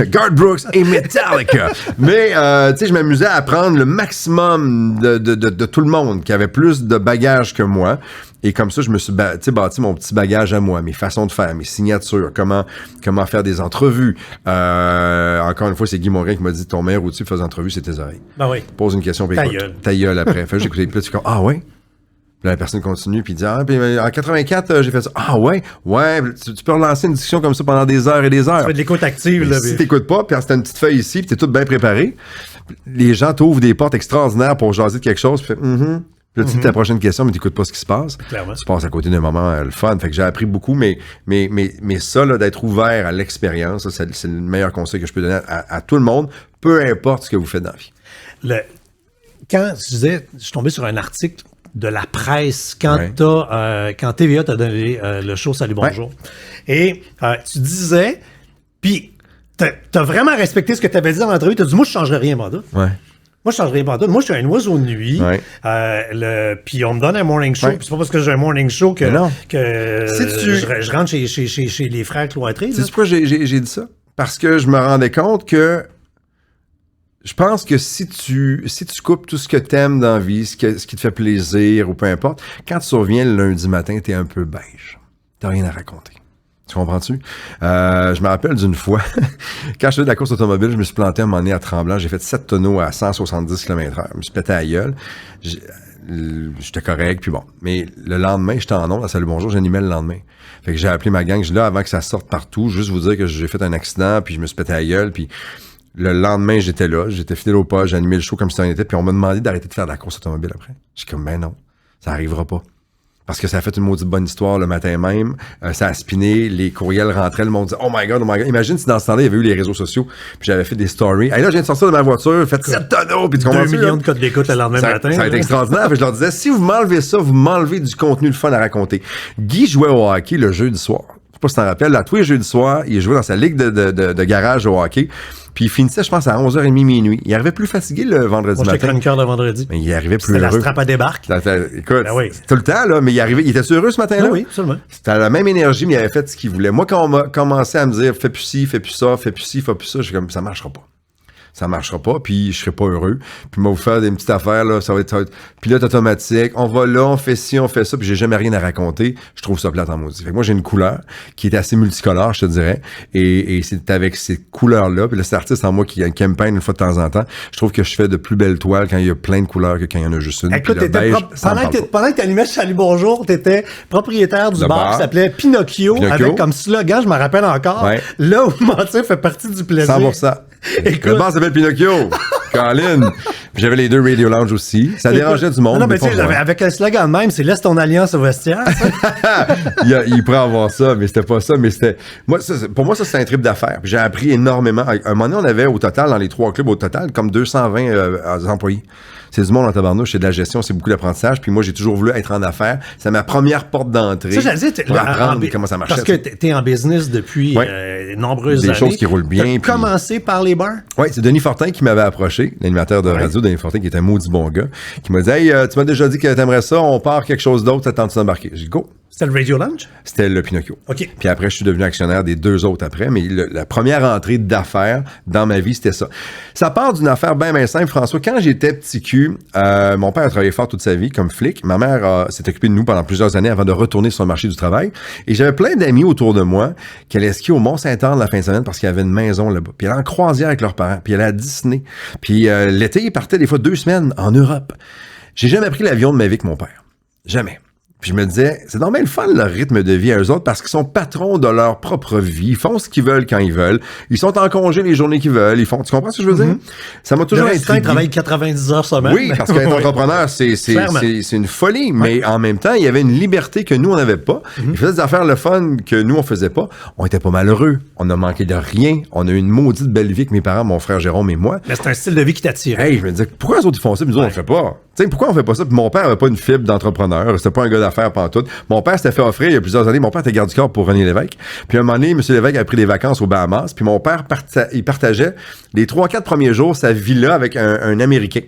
Garth Brooks et Metallica. Mais, tu sais, je m'amusais à apprendre le maximum de tout le monde qui avait plus de bagages que moi. Et comme ça, je me suis bâti mon petit bagage à moi, mes façons de faire, mes signatures, comment faire des entrevues. Encore une fois, c'est Guy Mongrain qui m'a dit, ton meilleur outil pour faire des entrevues, c'est tes oreilles. Ben oui. Pose une question, puis ta gueule après. Fait j'écoutais, puis là, tu dis, ah ouais? Puis la personne continue, puis dit, puis en 84, j'ai fait ça. Ah ouais, tu peux relancer une discussion comme ça pendant des heures et des heures. Tu fais de l'écoute active, là. Si t'écoutes pas, puis t'as une petite feuille ici, puis t'es tout bien préparé, les gens t'ouvrent des portes extraordinaires pour jaser de quelque chose, puis Puis là, tu dis ta prochaine question, mais t'écoutes pas ce qui se passe. Clairement. Tu passes à côté d'un moment le fun. Fait que j'ai appris beaucoup, mais ça, là, d'être ouvert à l'expérience, ça, c'est le meilleur conseil que je peux donner à tout le monde, peu importe ce que vous faites dans la vie. Quand je suis tombé sur un article de la presse quand quand TVA t'a donné le show Salut Bonjour. Ouais. Et tu disais, puis t'as vraiment respecté ce que t'avais dit dans l'entrevue, t'as dit, moi, je changerais rien, mandat. Ouais. Moi, je changerais pas. Moi, je suis un oiseau de nuit. Ouais. Puis on me donne un morning show. Puis c'est pas parce que j'ai un morning show que je rentre chez les frères cloîtrés. C'est pourquoi j'ai dit ça? Parce que je me rendais compte que je pense que si tu coupes tout ce que t'aimes dans la vie, ce qui te fait plaisir ou peu importe, quand tu reviens le lundi matin, t'es un peu beige. T'as rien à raconter. Tu comprends-tu? Je me rappelle d'une fois, quand je faisais de la course automobile, je me suis planté à un moment donné à Tremblant. J'ai fait 7 tonneaux à 170 km/h. Je me suis pété à la gueule. J'étais correct, puis bon. Mais le lendemain, j'étais en ondes à Salut Bonjour, j'animais le lendemain. Fait que j'ai appelé ma gang. Je dis là, avant que ça sorte partout, juste vous dire que j'ai fait un accident, puis je me suis pété à la gueule, puis le lendemain, j'étais là, j'étais fidèle au poste, j'ai animé le show comme si ça en était, puis on m'a demandé d'arrêter de faire de la course automobile après. Je suis comme, ben non, ça arrivera pas. Parce que ça a fait une maudite bonne histoire le matin même. Ça a spiné, les courriels rentraient, le monde disait « Oh my God, oh my God ». Imagine si dans ce temps-là, il y avait eu les réseaux sociaux, puis j'avais fait des stories. Hey, là, je viens de sortir de ma voiture, faites 7 tonneaux, puis tu comprends 2 millions de codes d'écoute le lendemain matin. Ça a été extraordinaire. Puis je leur disais, si vous m'enlevez ça, vous m'enlevez du contenu, le fun à raconter. Guy jouait au hockey le jeudi soir. sais pas si t'en rappelles, là, tous les jeudis soirs, il jouait dans sa ligue de garage au hockey. Puis il finissait, je pense, à 11h30 minuit. Il arrivait plus fatigué le vendredi matin. J'étais chroniqueur de vendredi. Mais il arrivait plus heureux. C'était la strap à débarque. Écoute, tout le temps, là, mais il était heureux ce matin-là. Oui, absolument. C'était la même énergie, mais il avait fait ce qu'il voulait. Moi, quand on m'a commencé à me dire, fais plus ci, fais plus ça, fais plus ci, fais plus ça, j'ai comme, ça marchera pas, puis je serai pas heureux. Puis moi, vous faire des petites affaires, là, ça va être pilote automatique, on va là, on fait ci, on fait ça, puis j'ai jamais rien à raconter. Je trouve ça plate en maudit. Fait que moi, j'ai une couleur qui est assez multicolore, je te dirais, et c'est avec ces couleurs-là, puis là, cet artiste en moi qui aime peindre une fois de temps en temps, je trouve que je fais de plus belles toiles quand il y a plein de couleurs que quand il y en a juste une. Écoute, pendant que tu animais Salut Bonjour, t'étais propriétaire du bar qui s'appelait Pinocchio, avec comme slogan, je m'en rappelle encore, là où mentir fait partie du plaisir. 100%. Le bar s'appelle Pinocchio. Colin. J'avais les 2 Radio Lounge aussi. Ça dérangeait du monde. Non, mais tu sais, avec un slogan même, c'est laisse ton alliance au vestiaire. il pourrait avoir ça, mais c'était pas ça. Mais c'était. Pour moi, ça, c'est un trip d'affaires. J'ai appris énormément. À un moment donné, on avait au total, dans les 3 clubs, au total, comme 220 employés. C'est du monde en tabarnouche, c'est de la gestion, c'est beaucoup d'apprentissage. Puis moi, j'ai toujours voulu être en affaires. C'est ma première porte d'entrée. Ça, j'allais dire, pour apprendre comment ça marchait. Parce que t'es en business depuis nombreuses années. Des choses qui roulent bien. T'as commencé par les bars? Oui, c'est Denis Fortin qui m'avait approché, l'animateur de radio, Denis Fortin, qui est un maudit bon gars, qui m'a dit, hey, tu m'as déjà dit que t'aimerais ça, on part quelque chose d'autre, ça tente-tu d'embarquer? J'ai dit, go. C'était le Radio Lounge? C'était le Pinocchio. OK. Puis après, je suis devenu actionnaire des 2 autres après, mais la première entrée d'affaires dans ma vie, c'était ça. Ça part d'une affaire bien simple, François. Quand j'étais petit cul, mon père a travaillé fort toute sa vie comme flic. Ma mère s'est occupée de nous pendant plusieurs années avant de retourner sur le marché du travail. Et j'avais plein d'amis autour de moi qui allaient skier au Mont-Saint-Anne la fin de semaine parce qu'il y avait une maison là-bas. Puis ils allaient en croisière avec leurs parents. Puis ils allaient à Disney. Puis l'été, ils partaient des fois 2 semaines en Europe. J'ai jamais pris l'avion de ma vie que mon père. Jamais. Puis je me disais, c'est normal le fun, leur rythme de vie à eux autres, parce qu'ils sont patrons de leur propre vie. Ils font ce qu'ils veulent quand ils veulent. Ils sont en congé les journées qu'ils veulent. Tu comprends ce que je veux dire? Ça m'a toujours intrigué. Ils travaillent 90 heures semaine. Oui, parce qu'être entrepreneur, c'est une folie. Mais en même temps, il y avait une liberté que nous, on n'avait pas. Ils faisaient des affaires le fun que nous, on faisait pas. On était pas malheureux. On a manqué de rien. On a eu une maudite belle vie avec mes parents, mon frère Jérôme et moi. Mais c'est un style de vie qui t'attirait. Hey, je me disais, pourquoi les autres, ils font ça, puis nous autres, on le fait pas? Tu sais, pourquoi on fait pas ça? Puis mon père avait pas une fibre d'entrepreneur. C'était pas un gars d'affaires pantoute. Mon père s'était fait offrir il y a plusieurs années. Mon père était garde du corps pour René Lévesque. Puis à un moment donné, M. Lévesque a pris des vacances aux Bahamas. Puis mon père il partageait les 3-4 premiers jours sa villa avec un Américain.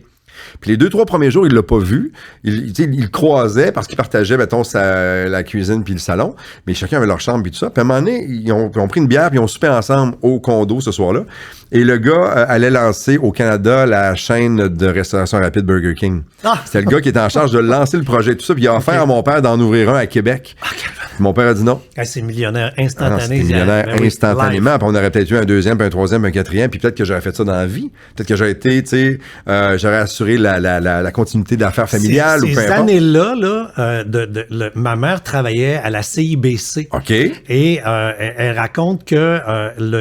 Puis les 2-3 premiers jours, il l'a pas vu. Il le croisait parce qu'il partageait, mettons, la cuisine puis le salon. Mais chacun avait leur chambre puis tout ça. Puis à un moment donné, ils ont pris une bière puis ils ont soupé ensemble au condo ce soir-là. Et le gars allait lancer au Canada la chaîne de restauration rapide Burger King. C'était le gars qui était en charge de lancer le projet tout ça. Puis il a offert à mon père d'en ouvrir un à Québec. Mon père a dit non. C'est millionnaire instantané. C'est millionnaire instantanément. Puis on aurait peut-être eu un 2e, puis un 3e, puis un 4e. Puis peut-être que j'aurais fait ça dans la vie. Peut-être que j'aurais été, tu sais, j'aurais assuré la continuité d'affaires familiales. Ces années-là, ma mère travaillait à la CIBC. OK. Et elle raconte que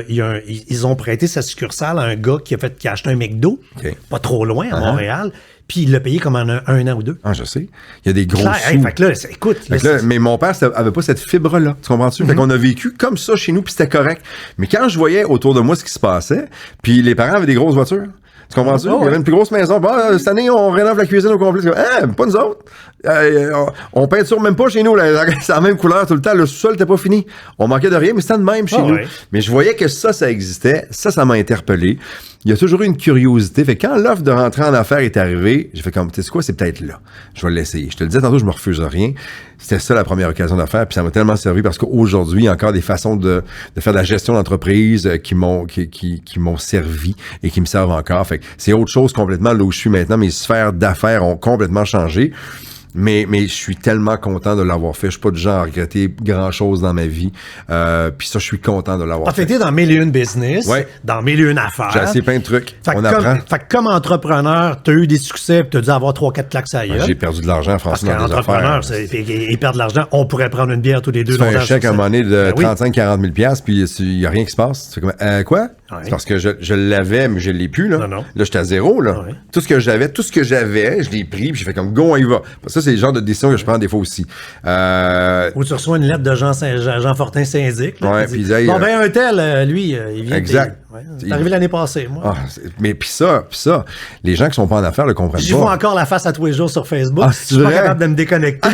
ils ont prêté sa succursale à un gars qui a acheté un McDo, pas trop loin, à Montréal. Puis il l'a payé comme en un an ou 2. Ah, je sais. Il y a des gros sous. Fait que là, écoute. Mais mon père avait pas cette fibre-là. Tu comprends-tu? Fait qu'on a vécu comme ça chez nous, puis c'était correct. Mais quand je voyais autour de moi ce qui se passait, puis les parents avaient des grosses voitures. Tu comprends-tu? Il y avait une plus grosse maison. Bon, cette année, on rénove la cuisine au complet. Pas nous autres. On peinture même pas chez nous. C'est la même couleur tout le temps. Le sous-sol n'était pas fini. On manquait de rien, mais c'était de même chez nous. Ouais. Mais je voyais que ça existait. Ça m'a interpellé. Il y a toujours eu une curiosité. Fait que quand l'offre de rentrer en affaires est arrivée, j'ai fait comme, tu sais quoi, c'est peut-être là. Je vais l'essayer. Je te le disais tantôt, je me refuse rien. C'était ça la première occasion d'affaires. Puis ça m'a tellement servi parce qu'aujourd'hui, il y a encore des façons de faire de la gestion d'entreprise qui m'ont servi et qui me servent encore. Fait que c'est autre chose complètement là où je suis maintenant. Mes sphères d'affaires ont complètement changé. Mais je suis tellement content de l'avoir fait. Je suis pas du genre à regretter grand-chose dans ma vie. Puis ça, je suis content de l'avoir fait. T'as fait dans 1001 business, dans 1001 affaires. J'ai essayé plein de trucs. Apprend. Fait que comme entrepreneur, t'as eu des succès pis t'as dû avoir 3-4 claques à gueule. J'ai perdu de l'argent, François, dans des affaires. Ils perdent de l'argent. On pourrait prendre une bière tous les deux. Tu fais un chèque à un moment donné de 35-40 000 $, puis il y a rien qui se passe. Tu fais comme, quoi? Ouais. C'est parce que je l'avais, mais je l'ai plus, là. Non. Là, j'étais à zéro, là. Ouais. Tout ce que j'avais, je l'ai pris, puis j'ai fait comme, go, on y va. Parce que ça, c'est le genre de décision que je prends des fois aussi. Ou tu reçois une lettre de Jean Fortin syndic. Ouais, puis un tel, lui, il vient. Exact. Ouais, c'est arrivé l'année passée, moi. Mais puis ça, les gens qui sont pas en affaires le comprennent pas. J'y vois encore la face à tous les jours sur Facebook. Je suis pas capable de me déconnecter.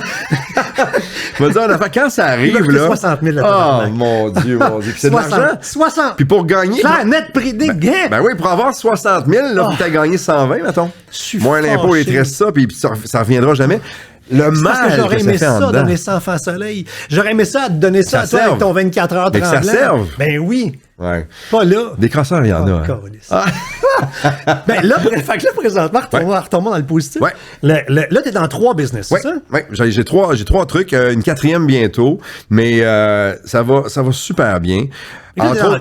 Je vais dire, en affaires, quand ça arrive, là. 60 000, mon Dieu. Puis c'est de l'argent. 60. Puis pour gagner. Net prix des gains. Ben oui, pour avoir 60 000, là, tu as gagné 120, mettons. Moins l'impôt, il te reste ça, puis ça reviendra jamais. Le mal parce que j'aurais aimé ça donner donner ça en face soleil. J'aurais aimé ça te donner ça à toi avec ton 24 heures de ça serve. Ben oui. Ouais. Pas là. Des crosseurs, il y en a. Ben là, présentement, retombons dans le positif. Ouais. Là, t'es dans 3 business, c'est ça? Oui, j'ai trois trucs, une 4e bientôt, mais ça va super bien.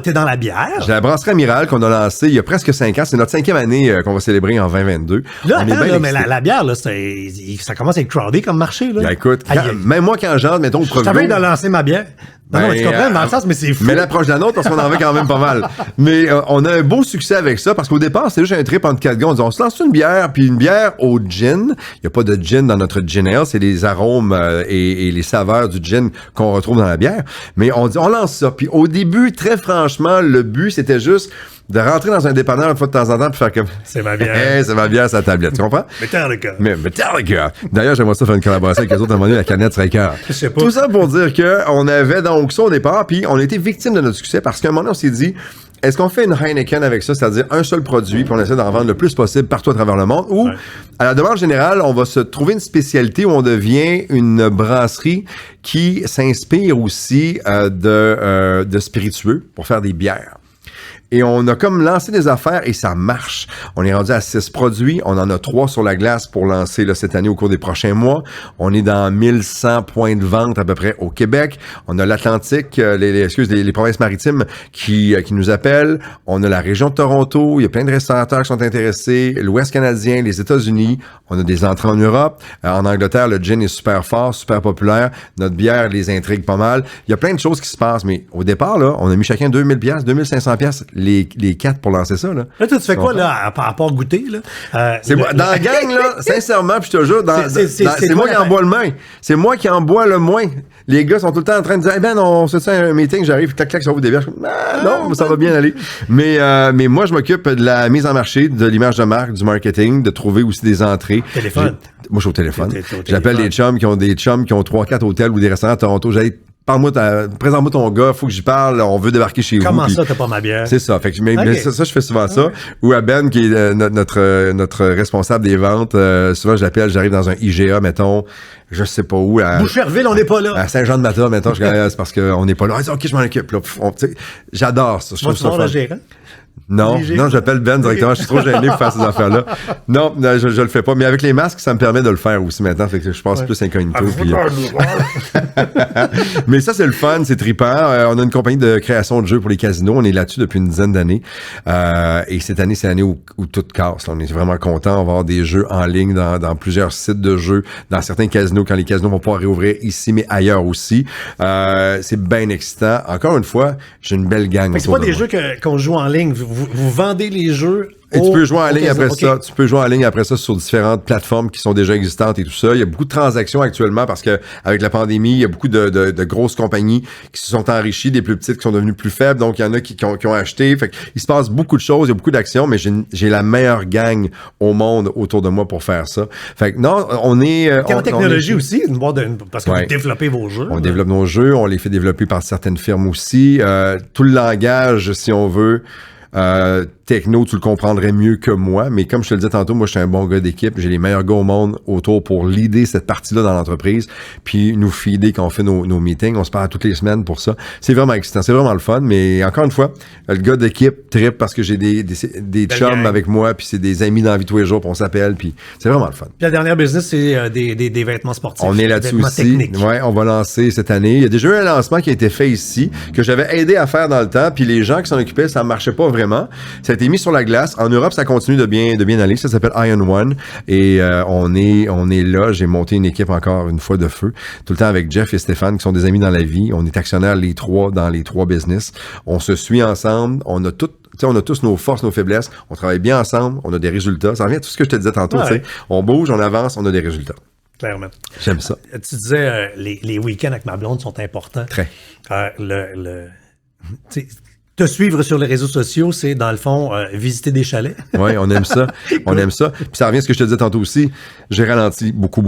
T'es dans la bière? J'ai la brasserie Amiral qu'on a lancée il y a presque 5 ans. C'est notre 5e année qu'on va célébrer en 2022. Là, mais la bière, là, ça commence à être crowded comme marché. Là. Bien, écoute, même moi, quand j'entre, mettons, au premier. Je t'avais de lancer ma bière. Non, tu comprends, dans le sens, mais c'est fou. Mais l'approche de la nôtre, parce qu'on en veut quand même pas mal. Mais on a un beau succès avec ça, parce qu'au départ, c'était juste un trip entre 4 gars. On dit, on se lance une bière, puis une bière au gin. Il n'y a pas de gin dans notre gin ale, c'est les arômes et les saveurs du gin qu'on retrouve dans la bière. Mais on dit, on lance ça. Puis au début, très franchement, le but, c'était juste de rentrer dans un dépanneur une fois de temps en temps puis faire comme c'est ma bière. C'est ma bière, sa tablette. Tu comprends? Metallica. Metallica. D'ailleurs, j'aimerais ça faire une collaboration avec les autres à un moment donné, la canette serait cœur. Je sais pas. Tout ça pour dire que on avait donc ça au départ, puis on a été victime de notre succès parce qu'à un moment donné, on s'est dit, est-ce qu'on fait une Heineken avec ça, c'est-à-dire un seul produit, puis on essaie d'en vendre le plus possible partout à travers le monde, ou à la demande générale, on va se trouver une spécialité où on devient une brasserie qui s'inspire aussi de spiritueux pour faire des bières. Et on a comme lancé des affaires et ça marche. On est rendu à 6 produits. On en a 3 sur la glace pour lancer là, cette année au cours des prochains mois. On est dans 1100 points de vente à peu près au Québec. On a l'Atlantique, les provinces maritimes qui nous appellent. On a la région de Toronto. Il y a plein de restaurateurs qui sont intéressés. L'Ouest canadien, les États-Unis. On a des entrées en Europe. En Angleterre, le gin est super fort, super populaire. Notre bière les intrigue pas mal. Il y a plein de choses qui se passent. Mais au départ, là, on a mis chacun 2000$, 2500$ les 4 pour lancer ça, là. Là, tu fais quoi, là, à part goûter, là? C'est moi, dans la gang, là, sincèrement, puis je te jure, c'est moi qui en bois le moins. C'est moi qui en bois le moins. Les gars sont tout le temps en train de dire, on se fait un meeting, j'arrive, clac, ça ouvre des bières. Non, ça va bien aller. Mais moi, je m'occupe de la mise en marché, de l'image de marque, du marketing, de trouver aussi des entrées. Téléphone. Moi, je suis au téléphone. J'appelle des chums qui ont 3-4 hôtels ou des restaurants à Toronto. Présente-moi ton gars, faut que j'y parle, on veut débarquer chez vous. Comment ça, t'as pas ma bière? C'est ça. Fait que, mais ça, je fais souvent ça. Ou à Ben, qui est notre responsable des ventes, souvent, je l'appelle, j'arrive dans un IGA, mettons, je sais pas où. Boucherville, on n'est pas là. À Saint-Jean-de-Mata, mettons, c'est parce qu'on n'est pas là. OK, je m'en occupe. Là, j'adore ça. Je trouve ça fun. Non, j'appelle Ben directement. Je suis trop gêné pour faire ces affaires-là. Non, je le fais pas. Mais avec les masques, ça me permet de le faire aussi maintenant. Fait que je passe plus incognito. Mais ça, c'est le fun, c'est trippant. On a une compagnie de création de jeux pour les casinos. On est là-dessus depuis une dizaine d'années. Et cette année, c'est l'année où tout casse. Là. On est vraiment content. On va avoir des jeux en ligne dans plusieurs sites de jeux, dans certains casinos, quand les casinos vont pouvoir réouvrir ici, mais ailleurs aussi. C'est bien excitant. Encore une fois, j'ai une belle gang. C'est pas des jeux qu'on joue en ligne. Vous vendez les jeux. Et tu peux jouer en ligne après ça. Tu peux jouer en ligne après ça sur différentes plateformes qui sont déjà existantes et tout ça. Il y a beaucoup de transactions actuellement parce que avec la pandémie, il y a beaucoup de grosses compagnies qui se sont enrichies, des plus petites qui sont devenues plus faibles. Donc, il y en a qui ont acheté. Fait il se passe beaucoup de choses, il y a beaucoup d'actions, mais j'ai la meilleure gang au monde autour de moi pour faire ça. Fait que non, on est... en technologie aussi, parce que vous développez vos jeux. On développe nos jeux, on les fait développer par certaines firmes aussi. Tout le langage, si on veut... techno, tu le comprendrais mieux que moi, mais comme je te le disais tantôt, moi, je suis un bon gars d'équipe. J'ai les meilleurs gars au monde autour pour leader cette partie-là dans l'entreprise, puis nous feeder quand on fait nos meetings. On se parle toutes les semaines pour ça. C'est vraiment excitant, c'est vraiment le fun, mais encore une fois, le gars d'équipe trippe parce que j'ai des chums avec moi, puis c'est des amis dans la vie tous les jours, puis on s'appelle, puis c'est vraiment le fun. Puis la dernière business, c'est des vêtements sportifs. On est là-dessus aussi. Ouais, on va lancer cette année. Il y a déjà eu un lancement qui a été fait ici, que j'avais aidé à faire dans le temps, puis les gens qui s'en occupaient, ça marchait pas vraiment. Ça a été mis sur la glace. En Europe, ça continue de bien aller. Ça s'appelle Iron One. Et on est là. J'ai monté une équipe encore une fois de feu. Tout le temps avec Jeff et Stéphane, qui sont des amis dans la vie. On est actionnaires les 3 dans les 3 business. On se suit ensemble. On a tous nos forces, nos faiblesses. On travaille bien ensemble. On a des résultats. Ça revient à tout ce que je te disais tantôt. Ouais. On bouge, on avance, on a des résultats. Clairement. J'aime ça. Tu disais, les week-ends avec ma blonde sont importants. Très. Te suivre sur les réseaux sociaux, c'est, dans le fond, visiter des chalets. Oui, on aime ça. On aime ça. Puis ça revient à ce que je te disais tantôt aussi. J'ai ralenti beaucoup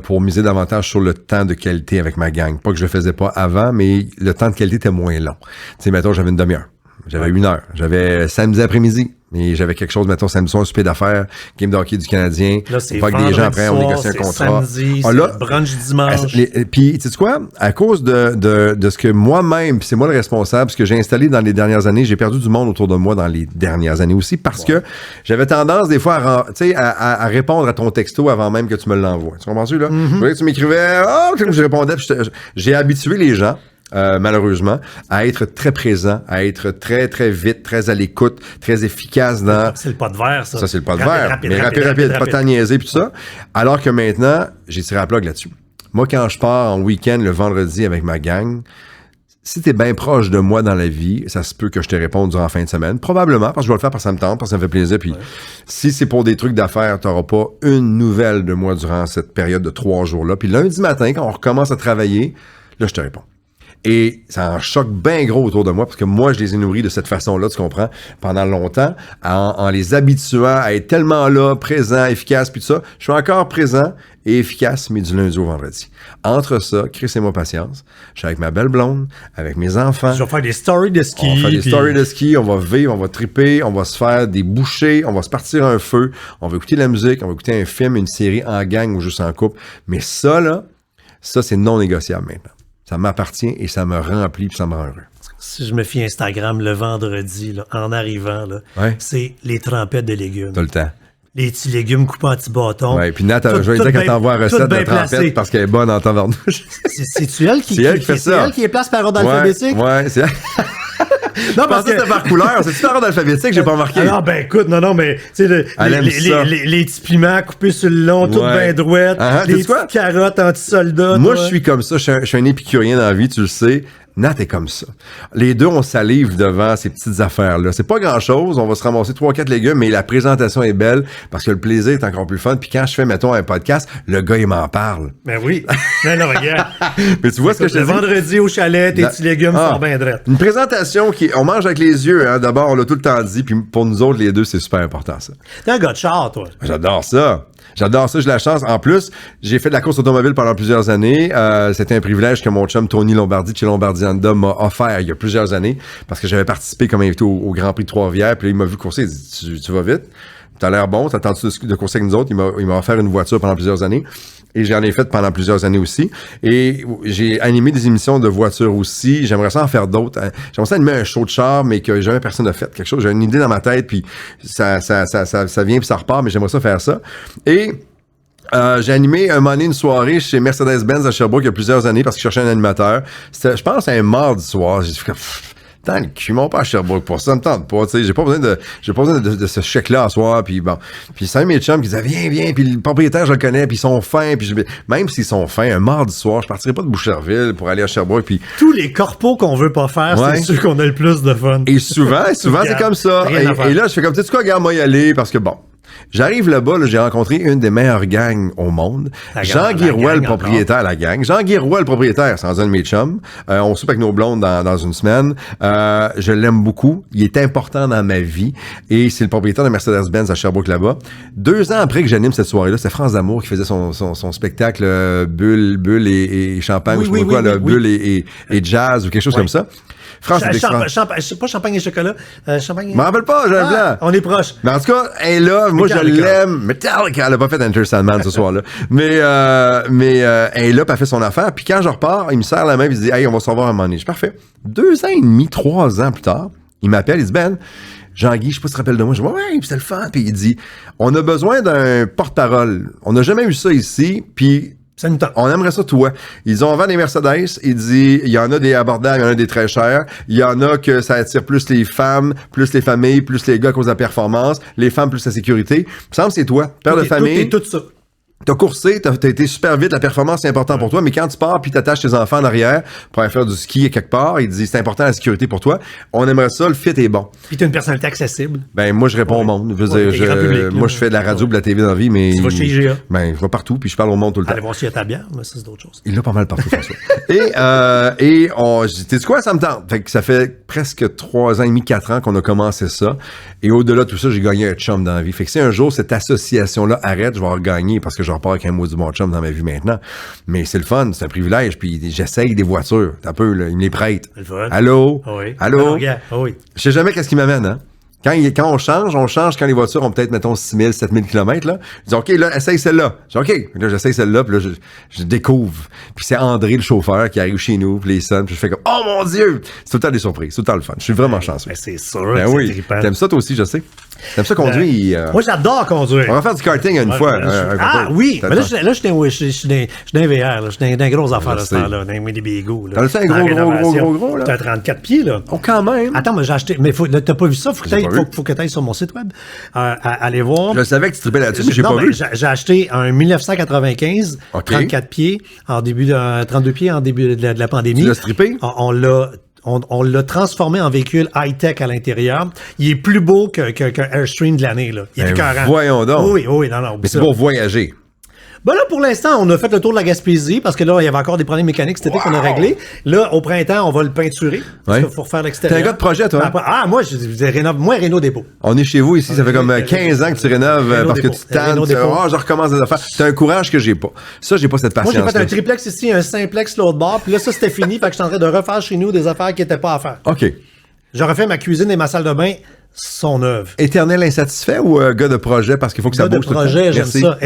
pour miser davantage sur le temps de qualité avec ma gang. Pas que je le faisais pas avant, mais le temps de qualité était moins long. Tu sais, mettons, j'avais une demi-heure. J'avais 1 heure. J'avais samedi après-midi. Et j'avais quelque chose, mettons, samedi soir, un souper d'affaires, game de hockey du Canadien. Là, c'est pas que des gens après, on négociait un contrat. Samedi, c'est le brunch dimanche. Puis, tu sais quoi? À cause de ce que moi-même, puis c'est moi le responsable, ce que j'ai installé dans les dernières années, j'ai perdu du monde autour de moi dans les dernières années aussi, parce que j'avais tendance, des fois, à répondre à ton texto avant même que tu me l'envoies. Tu comprends-tu, là? Je voulais que tu m'écrivais, je répondais, puis j'ai habitué les gens, malheureusement, à être très présent, à être très, très vite, très à l'écoute, très efficace dans... C'est le pas de verre, ça. Ça, c'est le pas de verre. Mais rapide, pas de temps niaiser pis tout ça. Alors que maintenant, j'ai tiré la plug là-dessus. Moi, quand je pars en week-end le vendredi avec ma gang, si t'es bien proche de moi dans la vie, ça se peut que je te réponde durant la fin de semaine. Probablement, parce que je vais le faire parce que ça me tente, parce que ça me fait plaisir. Puis si c'est pour des trucs d'affaires, t'auras pas une nouvelle de moi durant cette période de 3 jours-là. Puis lundi matin, quand on recommence à travailler, là, je te réponds. Et ça en choque bien gros autour de moi, parce que moi, je les ai nourris de cette façon-là, tu comprends, pendant longtemps, en les habituant à être tellement là, présent, efficace, puis tout ça. Je suis encore présent et efficace, mais du lundi au vendredi. Entre ça, crissez-moi patience. Je suis avec ma belle blonde, avec mes enfants. Je vais faire des stories de ski. On va faire des stories de ski, on va vivre, on va triper, on va se faire des bouchées, on va se partir un feu, on va écouter de la musique, on va écouter un film, une série en gang ou juste en couple. Mais ça, là, ça, c'est non négociable maintenant. Ça m'appartient et ça me remplit puis ça me rend heureux. Si je me fie Instagram le vendredi, là, en arrivant, là, c'est les trempettes de légumes. Tout le temps. Les petits légumes coupés en petits bâtons. Oui, puis Nat, je vais dire qu'elle t'envoie la recette de trempette parce qu'elle est bonne en tabarnouche. C'est-tu elle qui fait ça? C'est elle qui est place par ordre alphabétique? Ouais, c'est elle. Non, parce que c'était par couleur. C'est-tu par ordre alphabétique? J'ai pas remarqué. Non, ben écoute, non, mais tu sais, les petits piments coupés sur le long, tout bien droites, les petites carottes anti-soldats. Moi, je suis comme ça. Je suis un épicurien dans la vie, tu le sais. Nat est comme ça. Les deux, on salive devant ces petites affaires-là. C'est pas grand-chose. On va se ramasser 3-4 légumes, mais la présentation est belle parce que le plaisir est encore plus fun. Puis quand je fais, mettons, un podcast, le gars, il m'en parle. Ben oui. Non, regarde. Mais tu vois ce que je te dis? Le vendredi au chalet, tes petits légumes sont bien drettes. Une présentation on mange avec les yeux, hein. D'abord, on l'a tout le temps dit. Puis pour nous autres, les deux, c'est super important, ça. T'es un gars de char, toi. J'adore ça. J'ai la chance. En plus, j'ai fait de la course automobile pendant plusieurs années. C'était un privilège que mon chum Tony Lombardi de chez Lombardi Honda m'a offert il y a plusieurs années parce que j'avais participé comme invité au Grand Prix de Trois-Rivières. Puis là, il m'a vu courser. Il dit, tu vas vite? T'as l'air bon. T'attends-tu de courser avec nous autres? Il m'a offert une voiture pendant plusieurs années. Et j'en ai fait pendant plusieurs années aussi. Et j'ai animé des émissions de voitures aussi. J'aimerais ça en faire d'autres. J'aimerais ça animer un show de char, mais que jamais personne n'a fait. Quelque chose. J'ai une idée dans ma tête, puis ça vient puis ça repart, mais j'aimerais ça faire ça. Et j'ai animé un moment donné une soirée chez Mercedes-Benz à Sherbrooke il y a plusieurs années parce que je cherchais un animateur. C'était, je pense, un mardi soir. J'ai fait tant le cul, mon pas à Sherbrooke pour ça, me tente pas, tu sais, j'ai pas besoin de ce chèque-là à soir, puis bon. Puis c'est un de mes chums qui disait, viens, puis le propriétaire, je le connais, puis ils sont fins, puis même s'ils sont fins, un mardi soir, je partirais pas de Boucherville pour aller à Sherbrooke, puis... Tous les corpos qu'on veut pas faire, c'est ceux qu'on a le plus de fun. Et souvent, c'est comme ça. Et là, je fais comme, tu sais quoi, regarde, moi y aller, parce que bon... J'arrive là-bas, j'ai rencontré une des meilleures gangs au monde. Jean-Guy Roy, le propriétaire de la gang. Jean-Guy Roy, le propriétaire, c'est un de mes chums. On soupe avec nos blondes dans une semaine. Je l'aime beaucoup. Il est important dans ma vie. Et c'est le propriétaire de Mercedes-Benz à Sherbrooke là-bas. 2 ans après que j'anime cette soirée-là, c'est France D'Amour qui faisait son spectacle Bulle et champagne, Bulle et jazz ou quelque chose comme ça. France, pas champagne et chocolat. Champagne. Je m'en rappelle pas, j'ai un blanc. On est proche. Mais en tout cas, elle est là. Moi, je l'aime. Metallica, elle a pas fait Enter Sandman ce soir-là. Mais elle est là, puis elle fait son affaire. Puis quand je repars, il me serre la main, puis il dit, hey, on va se revoir un moment donné. Je dis, parfait. 2 ans et demi, 3 ans plus tard, il m'appelle, il dit, Ben, Jean-Guy, je sais pas si tu te rappelles de moi. Je dis, ouais, c'est le fun. Puis il dit, on a besoin d'un porte-parole. On n'a jamais eu ça ici. Puis on aimerait ça, toi. Ils ont vendu des Mercedes. Il dit, il y en a des abordables, il y en a des très chers. Il y en a que ça attire plus les femmes, plus les familles, plus les gars à cause de la performance. Les femmes plus la sécurité. Il me semble que c'est toi, père de famille. Tout ça. T'as coursé, t'as été super vite, la performance c'est important pour toi, mais quand tu pars puis t'attaches tes enfants en arrière pour aller faire du ski quelque part, il dit c'est important la sécurité pour toi. On aimerait ça, le fit est bon. Puis t'as une personnalité accessible. Ben moi je réponds au monde. Je veux dire, public, moi je fais de la radio, de la TV dans la vie, mais tu vas chez IGA. Ben je vais partout puis je parle au monde tout le temps. Allez voir s'il y a ta bière, mais ça c'est d'autres choses. Il l'a pas mal partout François. et on, tu sais quoi, ça me tente. Fait que ça fait presque 3 ans et demi, 4 ans qu'on a commencé ça. Et au-delà de tout ça, j'ai gagné un chum dans la vie. Fait que si un jour cette association-là arrête, je vais regagner parce que je repars avec un mot du bon chum dans ma vie maintenant. Mais c'est le fun, c'est un privilège. Puis j'essaye des voitures. Un peu, là, il me les prête. C'est le fun. Allô? Oui. Allô? Oui. Je sais jamais qu'est-ce qui m'amène, hein? Quand on change quand les voitures ont peut-être, mettons, 6 000, 7 000 km, là. Je dis, OK, là, essaye celle-là. Je dis, OK. Là, j'essaye celle-là, puis là, je découvre. Puis c'est André, le chauffeur, qui arrive chez nous, puis les sonne, puis je fais comme, oh mon Dieu! C'est tout le temps des surprises, tout le temps le fun. Je suis vraiment chanceux. Ben, c'est sûr, ben c'est oui. trippant. T'aimes ça, toi aussi, je sais. T'aimes ça conduire? Moi, j'adore conduire. On va faire du karting une fois. Oui. Mais là, je suis dans un VR, là. Je suis dans des grosses affaires, là, ce temps-là. Dans les bigos, là. T'as le un gros, là? T'as 34 pieds, là. Oh, quand même. Attends, mais j'ai acheté. Mais t'as pas vu ça? Faut que t'ailles sur mon site web. Aller voir. Je savais que tu trippais là-dessus, mais j'ai pas vu. J'ai acheté un 1995, 34 pieds, 32 pieds en début de la pandémie. Tu l'as strippé? On l'a transformé en véhicule high-tech à l'intérieur. Il est plus beau qu'un Airstream de l'année, là. Il est écœurant. Voyons donc. Oui, non. Mais c'est pour voyager. Ben là, pour l'instant, on a fait le tour de la Gaspésie parce que là, il y avait encore des problèmes mécaniques cet été qu'on a réglés. Là, au printemps, on va le peinturer. Parce qu'il faut refaire l'extérieur. T'es un gars de projet, toi? Moi, je rénove. Moi, Renault Dépôt. On est chez vous ici, ça fait comme 15 ans que tu rénoves parce que tu tannes. Je recommence des affaires. T'as un courage que j'ai pas. Ça, j'ai pas cette patience. Moi, j'ai fait un triplex ici, un simplex l'autre bord. Puis là, ça, c'était fini. Fait que je suis en train de refaire chez nous des affaires qui étaient pas à faire. OK. Je refais ma cuisine et ma salle de bain. Son œuvre. Éternel insatisfait ou gars de projet parce qu'il faut que ça bouge tout le temps? Gars de projet, j'aime ça.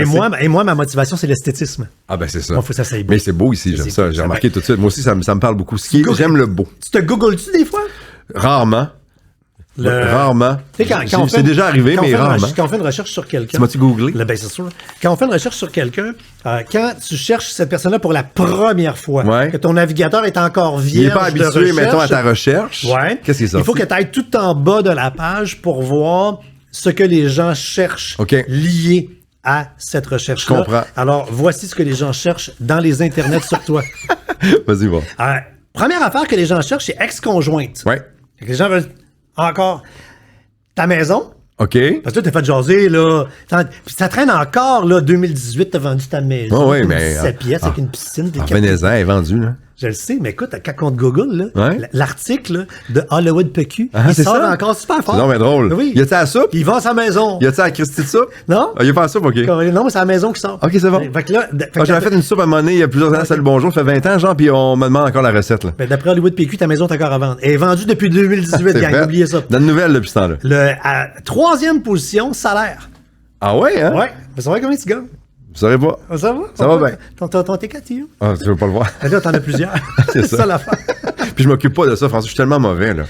Et moi, ma motivation, c'est l'esthétisme. Ah ben c'est ça. Moi, faut que ça s'aille beau. Mais c'est beau ici, j'aime ça. J'ai remarqué tout de suite. Moi aussi, ça me parle beaucoup. J'aime le beau. Tu te googles-tu des fois? Rarement. Rarement. C'est déjà arrivé, mais rarement. Quand on fait une recherche sur quelqu'un... Tu m'as-tu googlé? Ben, c'est sûr. Quand on fait une recherche sur quelqu'un, quand tu cherches cette personne-là pour la première fois, que ton navigateur est encore vierge. Il n'est pas habitué, mettons, à ta recherche. Ouais. Qu'est-ce qui est ça? Il faut que tu ailles tout en bas de la page pour voir ce que les gens cherchent lié à cette recherche-là. Je comprends. Alors, voici ce que les gens cherchent dans les internets sur toi. Vas-y, va. Première affaire que les gens cherchent, c'est ex-conjointe. Ouais. Les gens veulent encore ta maison. OK. Parce que là, t'as fait jaser, là. Puis ça traîne encore, là. 2018, t'as vendu ta maison. Oh, oui, mais. 7 pièces avec une piscine. Venez-en, elle est vendue, là. Je le sais, mais écoute, quand on te Google, là, l'article là, de Hollywood PQ, il sort encore super fort. Non, mais drôle. Oui. Y a-t-il à la soupe? Il vend sa maison. Y a-t-il à la Christie de soupe? Non. Il y a pas la soupe, OK. Non, mais c'est la maison qui sort. OK, c'est bon. Fait que là, j'avais fait une soupe à un moment donné, il y a plusieurs années, salut bonjour, ça fait 20 ans, genre, puis on me demande encore la recette, là. Ben, d'après Hollywood PQ, ta maison est encore à vendre. Elle est vendue depuis 2018, gang, oubliez ça. Dans une nouvelle depuis ce temps-là. Troisième position, salaire. Ah ouais, hein? Ouais. Mais ça va combien tu gagnes? Vous saurez pas. Ça va? Ça va bien. Ton T4, Ah, tu veux pas le voir? Là, t'en as plusieurs. C'est ça l'affaire. Puis je m'occupe pas de ça, François. Je suis tellement mauvais, là.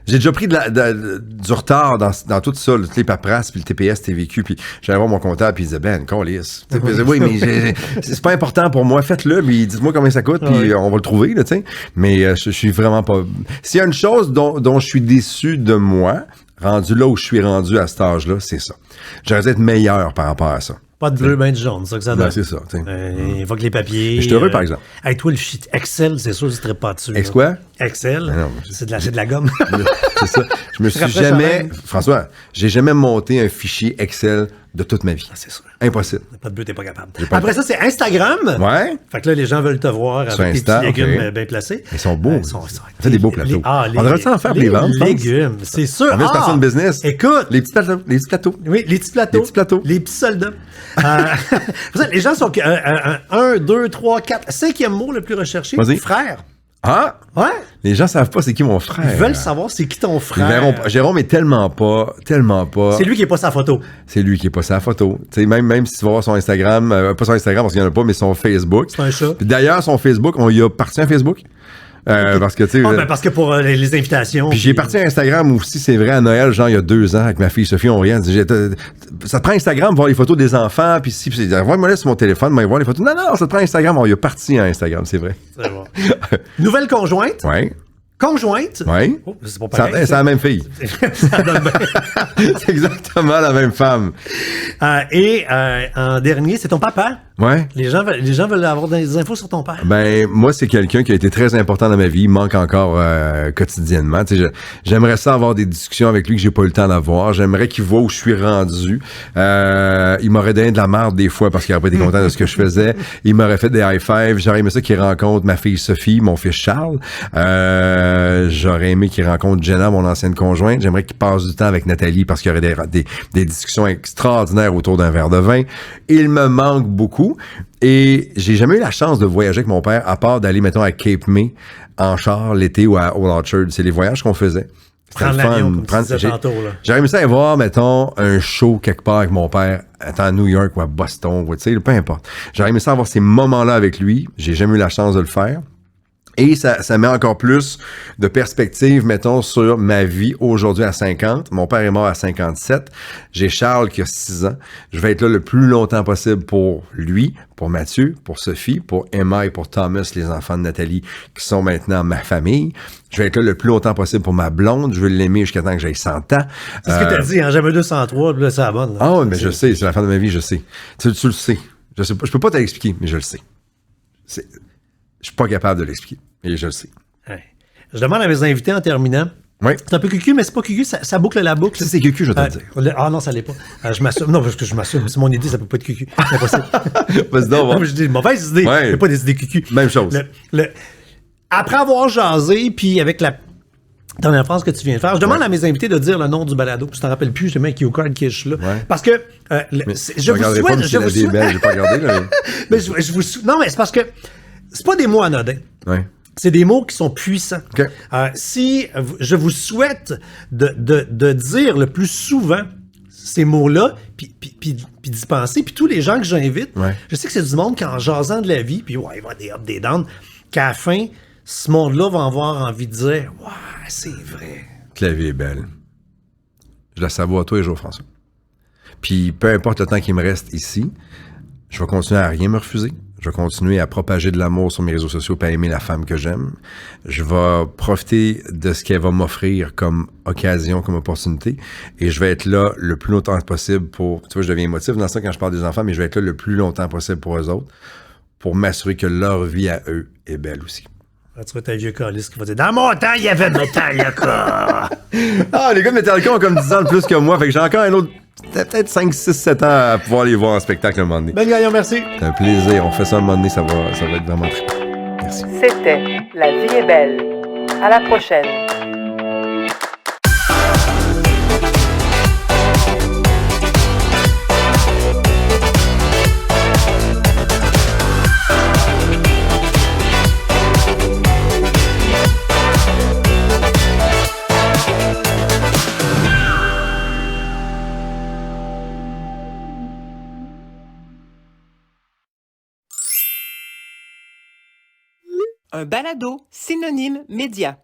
J'ai déjà pris du retard dans tout ça, toutes les paperasses, puis le TPS, TVQ, puis j'allais voir mon comptable, puis il disait, Ben, câlisse. Oui, mais c'est pas important pour moi, faites-le, puis dites-moi combien ça coûte, puis on va le trouver, là, tu sais. Mais je suis vraiment pas... S'il y a une chose dont je suis déçu de moi, rendu là où je suis rendu à cet âge-là, c'est ça. J'aurais dû être meilleur par rapport à ça. Pas de bleu, ben de jaune, c'est ça que ça donne. Ben, c'est ça. Il faut que les papiers. Je suis heureux, par exemple. Hey, toi, le fichier Excel, c'est sûr que tu ne serais pas dessus. Quoi? Excel, c'est de la gomme. C'est ça. Je me suis jamais... François, j'ai jamais monté un fichier Excel de toute ma vie. C'est sûr. Impossible. Pas de bleu, t'es pas capable. Après ça, c'est Instagram. Ouais. Fait que là, les gens veulent te voir avec tes petits légumes bien placés. Ils sont beaux. C'est des beaux plateaux. On devrait ça en faire pour les vendre, légumes, c'est sûr. On veut se passer une business. Écoute. Les petits plateaux. Oui, les petits plateaux. Les petits soldats. Les gens sont 1, 2, 3, 4. 5e mot le plus recherché. Vas-y. Frère. Ah! Ouais. Les gens savent pas c'est qui mon frère. Ils veulent savoir c'est qui ton frère. Jérôme est tellement pas. C'est lui qui est pas sa photo. C'est lui qui est pas sa photo. Tu sais, même si tu vas voir son Instagram, pas son Instagram parce qu'il y en a pas, mais son Facebook. C'est un chat. D'ailleurs, son Facebook, on y a parti à Facebook. Parce que, tu sais. Parce que pour les invitations. Puis j'ai parti à Instagram aussi, c'est vrai, à Noël, genre, il y a 2 ans, avec ma fille Sophie, on rien. Ça te prend Instagram pour voir les photos des enfants, puis si, moi, là, sur mon téléphone, moi, voir les photos. Non, ça te prend Instagram. On y a parti à Instagram, c'est vrai. C'est bon. Nouvelle conjointe. Ouais. Conjointe. Oui. Oh, c'est pas pareil. C'est la même fille. Ça donne bien. C'est exactement la même femme. En dernier, c'est ton papa. Ouais. Les gens veulent avoir des infos sur ton père. Ben, moi, c'est quelqu'un qui a été très important dans ma vie. Il manque encore quotidiennement. Tu sais, j'aimerais ça avoir des discussions avec lui que j'ai pas eu le temps d'avoir. J'aimerais qu'il voit où je suis rendu. Il m'aurait donné de la merde des fois parce qu'il aurait pas été content de ce que je faisais. Il m'aurait fait des high-fives. J'aurais aimé ça qu'il rencontre ma fille Sophie, mon fils Charles. J'aurais aimé qu'il rencontre Jenna, mon ancienne conjointe. J'aimerais qu'il passe du temps avec Nathalie parce qu'il y aurait des discussions extraordinaires autour d'un verre de vin. Il me manque beaucoup. Et j'ai jamais eu la chance de voyager avec mon père, à part d'aller, mettons, à Cape May, en char, l'été, ou à Old Orchard. C'est les voyages qu'on faisait. C'était le fun. J'aurais aimé ça aller voir, mettons, un show quelque part avec mon père, à New York ou à Boston, ou tu sais, peu importe. J'aurais aimé ça avoir ces moments-là avec lui. J'ai jamais eu la chance de le faire. Et ça met encore plus de perspective, mettons, sur ma vie aujourd'hui à 50. Mon père est mort à 57. J'ai Charles qui a 6 ans. Je vais être là le plus longtemps possible pour lui, pour Mathieu, pour Sophie, pour Emma et pour Thomas, les enfants de Nathalie, qui sont maintenant ma famille. Je vais être là le plus longtemps possible pour ma blonde. Je veux l'aimer jusqu'à temps que j'aie 100 ans. C'est ce que t'as dit, hein? Jamais 203, là, c'est la bonne. Là. Ah oui, mais je sais, c'est la fin de ma vie, je sais. Tu le sais. Je peux pas te l'expliquer, mais je le sais. Je suis pas capable de l'expliquer. Et je le sais. Ouais. Je demande à mes invités en terminant. Oui. C'est un peu cucu, mais c'est pas cucu, ça boucle la boucle. Si c'est cucu, je vais te le dire. Ah non, ça l'est pas. Je m'assume. Non, parce que je m'assume. C'est mon idée, ça peut pas être cucu. C'est impossible. Vas-y donc, non, mais je dis une mauvaise idée. Ouais. C'est pas des idées cucu. Même chose. Après avoir jasé, puis avec la dernière phrase que tu viens de faire, je demande à mes invités de dire le nom du balado. Je t'en rappelle plus, j'ai mis un cue card qui est là. Ouais. Parce que je vous souhaite. Je vous souhaite. J'ai pas regardé, là. Mais non, mais c'est parce que c'est pas des mots anodins. Ouais. C'est des mots qui sont puissants. Okay. Si je vous souhaite de dire le plus souvent ces mots-là, puis d'y penser, puis tous les gens que j'invite, je sais que c'est du monde qui en jasant de la vie, puis il va y avoir des ups, des downs, qu'à la fin, ce monde-là va avoir envie de dire « Ouais, c'est vrai. » Que la vie est belle. Je la savoure tous les jours, François. Puis peu importe le temps qu'il me reste ici, je vais continuer à rien me refuser. Je vais continuer à propager de l'amour sur mes réseaux sociaux et à aimer la femme que j'aime. Je vais profiter de ce qu'elle va m'offrir comme occasion, comme opportunité. Et je vais être là le plus longtemps possible pour... Tu vois, je deviens émotif dans ça quand je parle des enfants, mais je vais être là le plus longtemps possible pour eux autres, pour m'assurer que leur vie à eux est belle aussi. Tu vois, t'as un vieux calice qui va dire « Dans mon temps, il y avait Metallica! » Ah, les gars de Metallica ont comme 10 ans de plus que moi, fait que j'ai encore un autre... Peut-être 5, 6, 7 ans à pouvoir les voir en spectacle un moment donné. Ben Gagnon, merci. C'est un plaisir. On fait ça un moment donné, ça va être vraiment très cool. Merci. C'était La vie est belle. À la prochaine. Un balado synonyme média.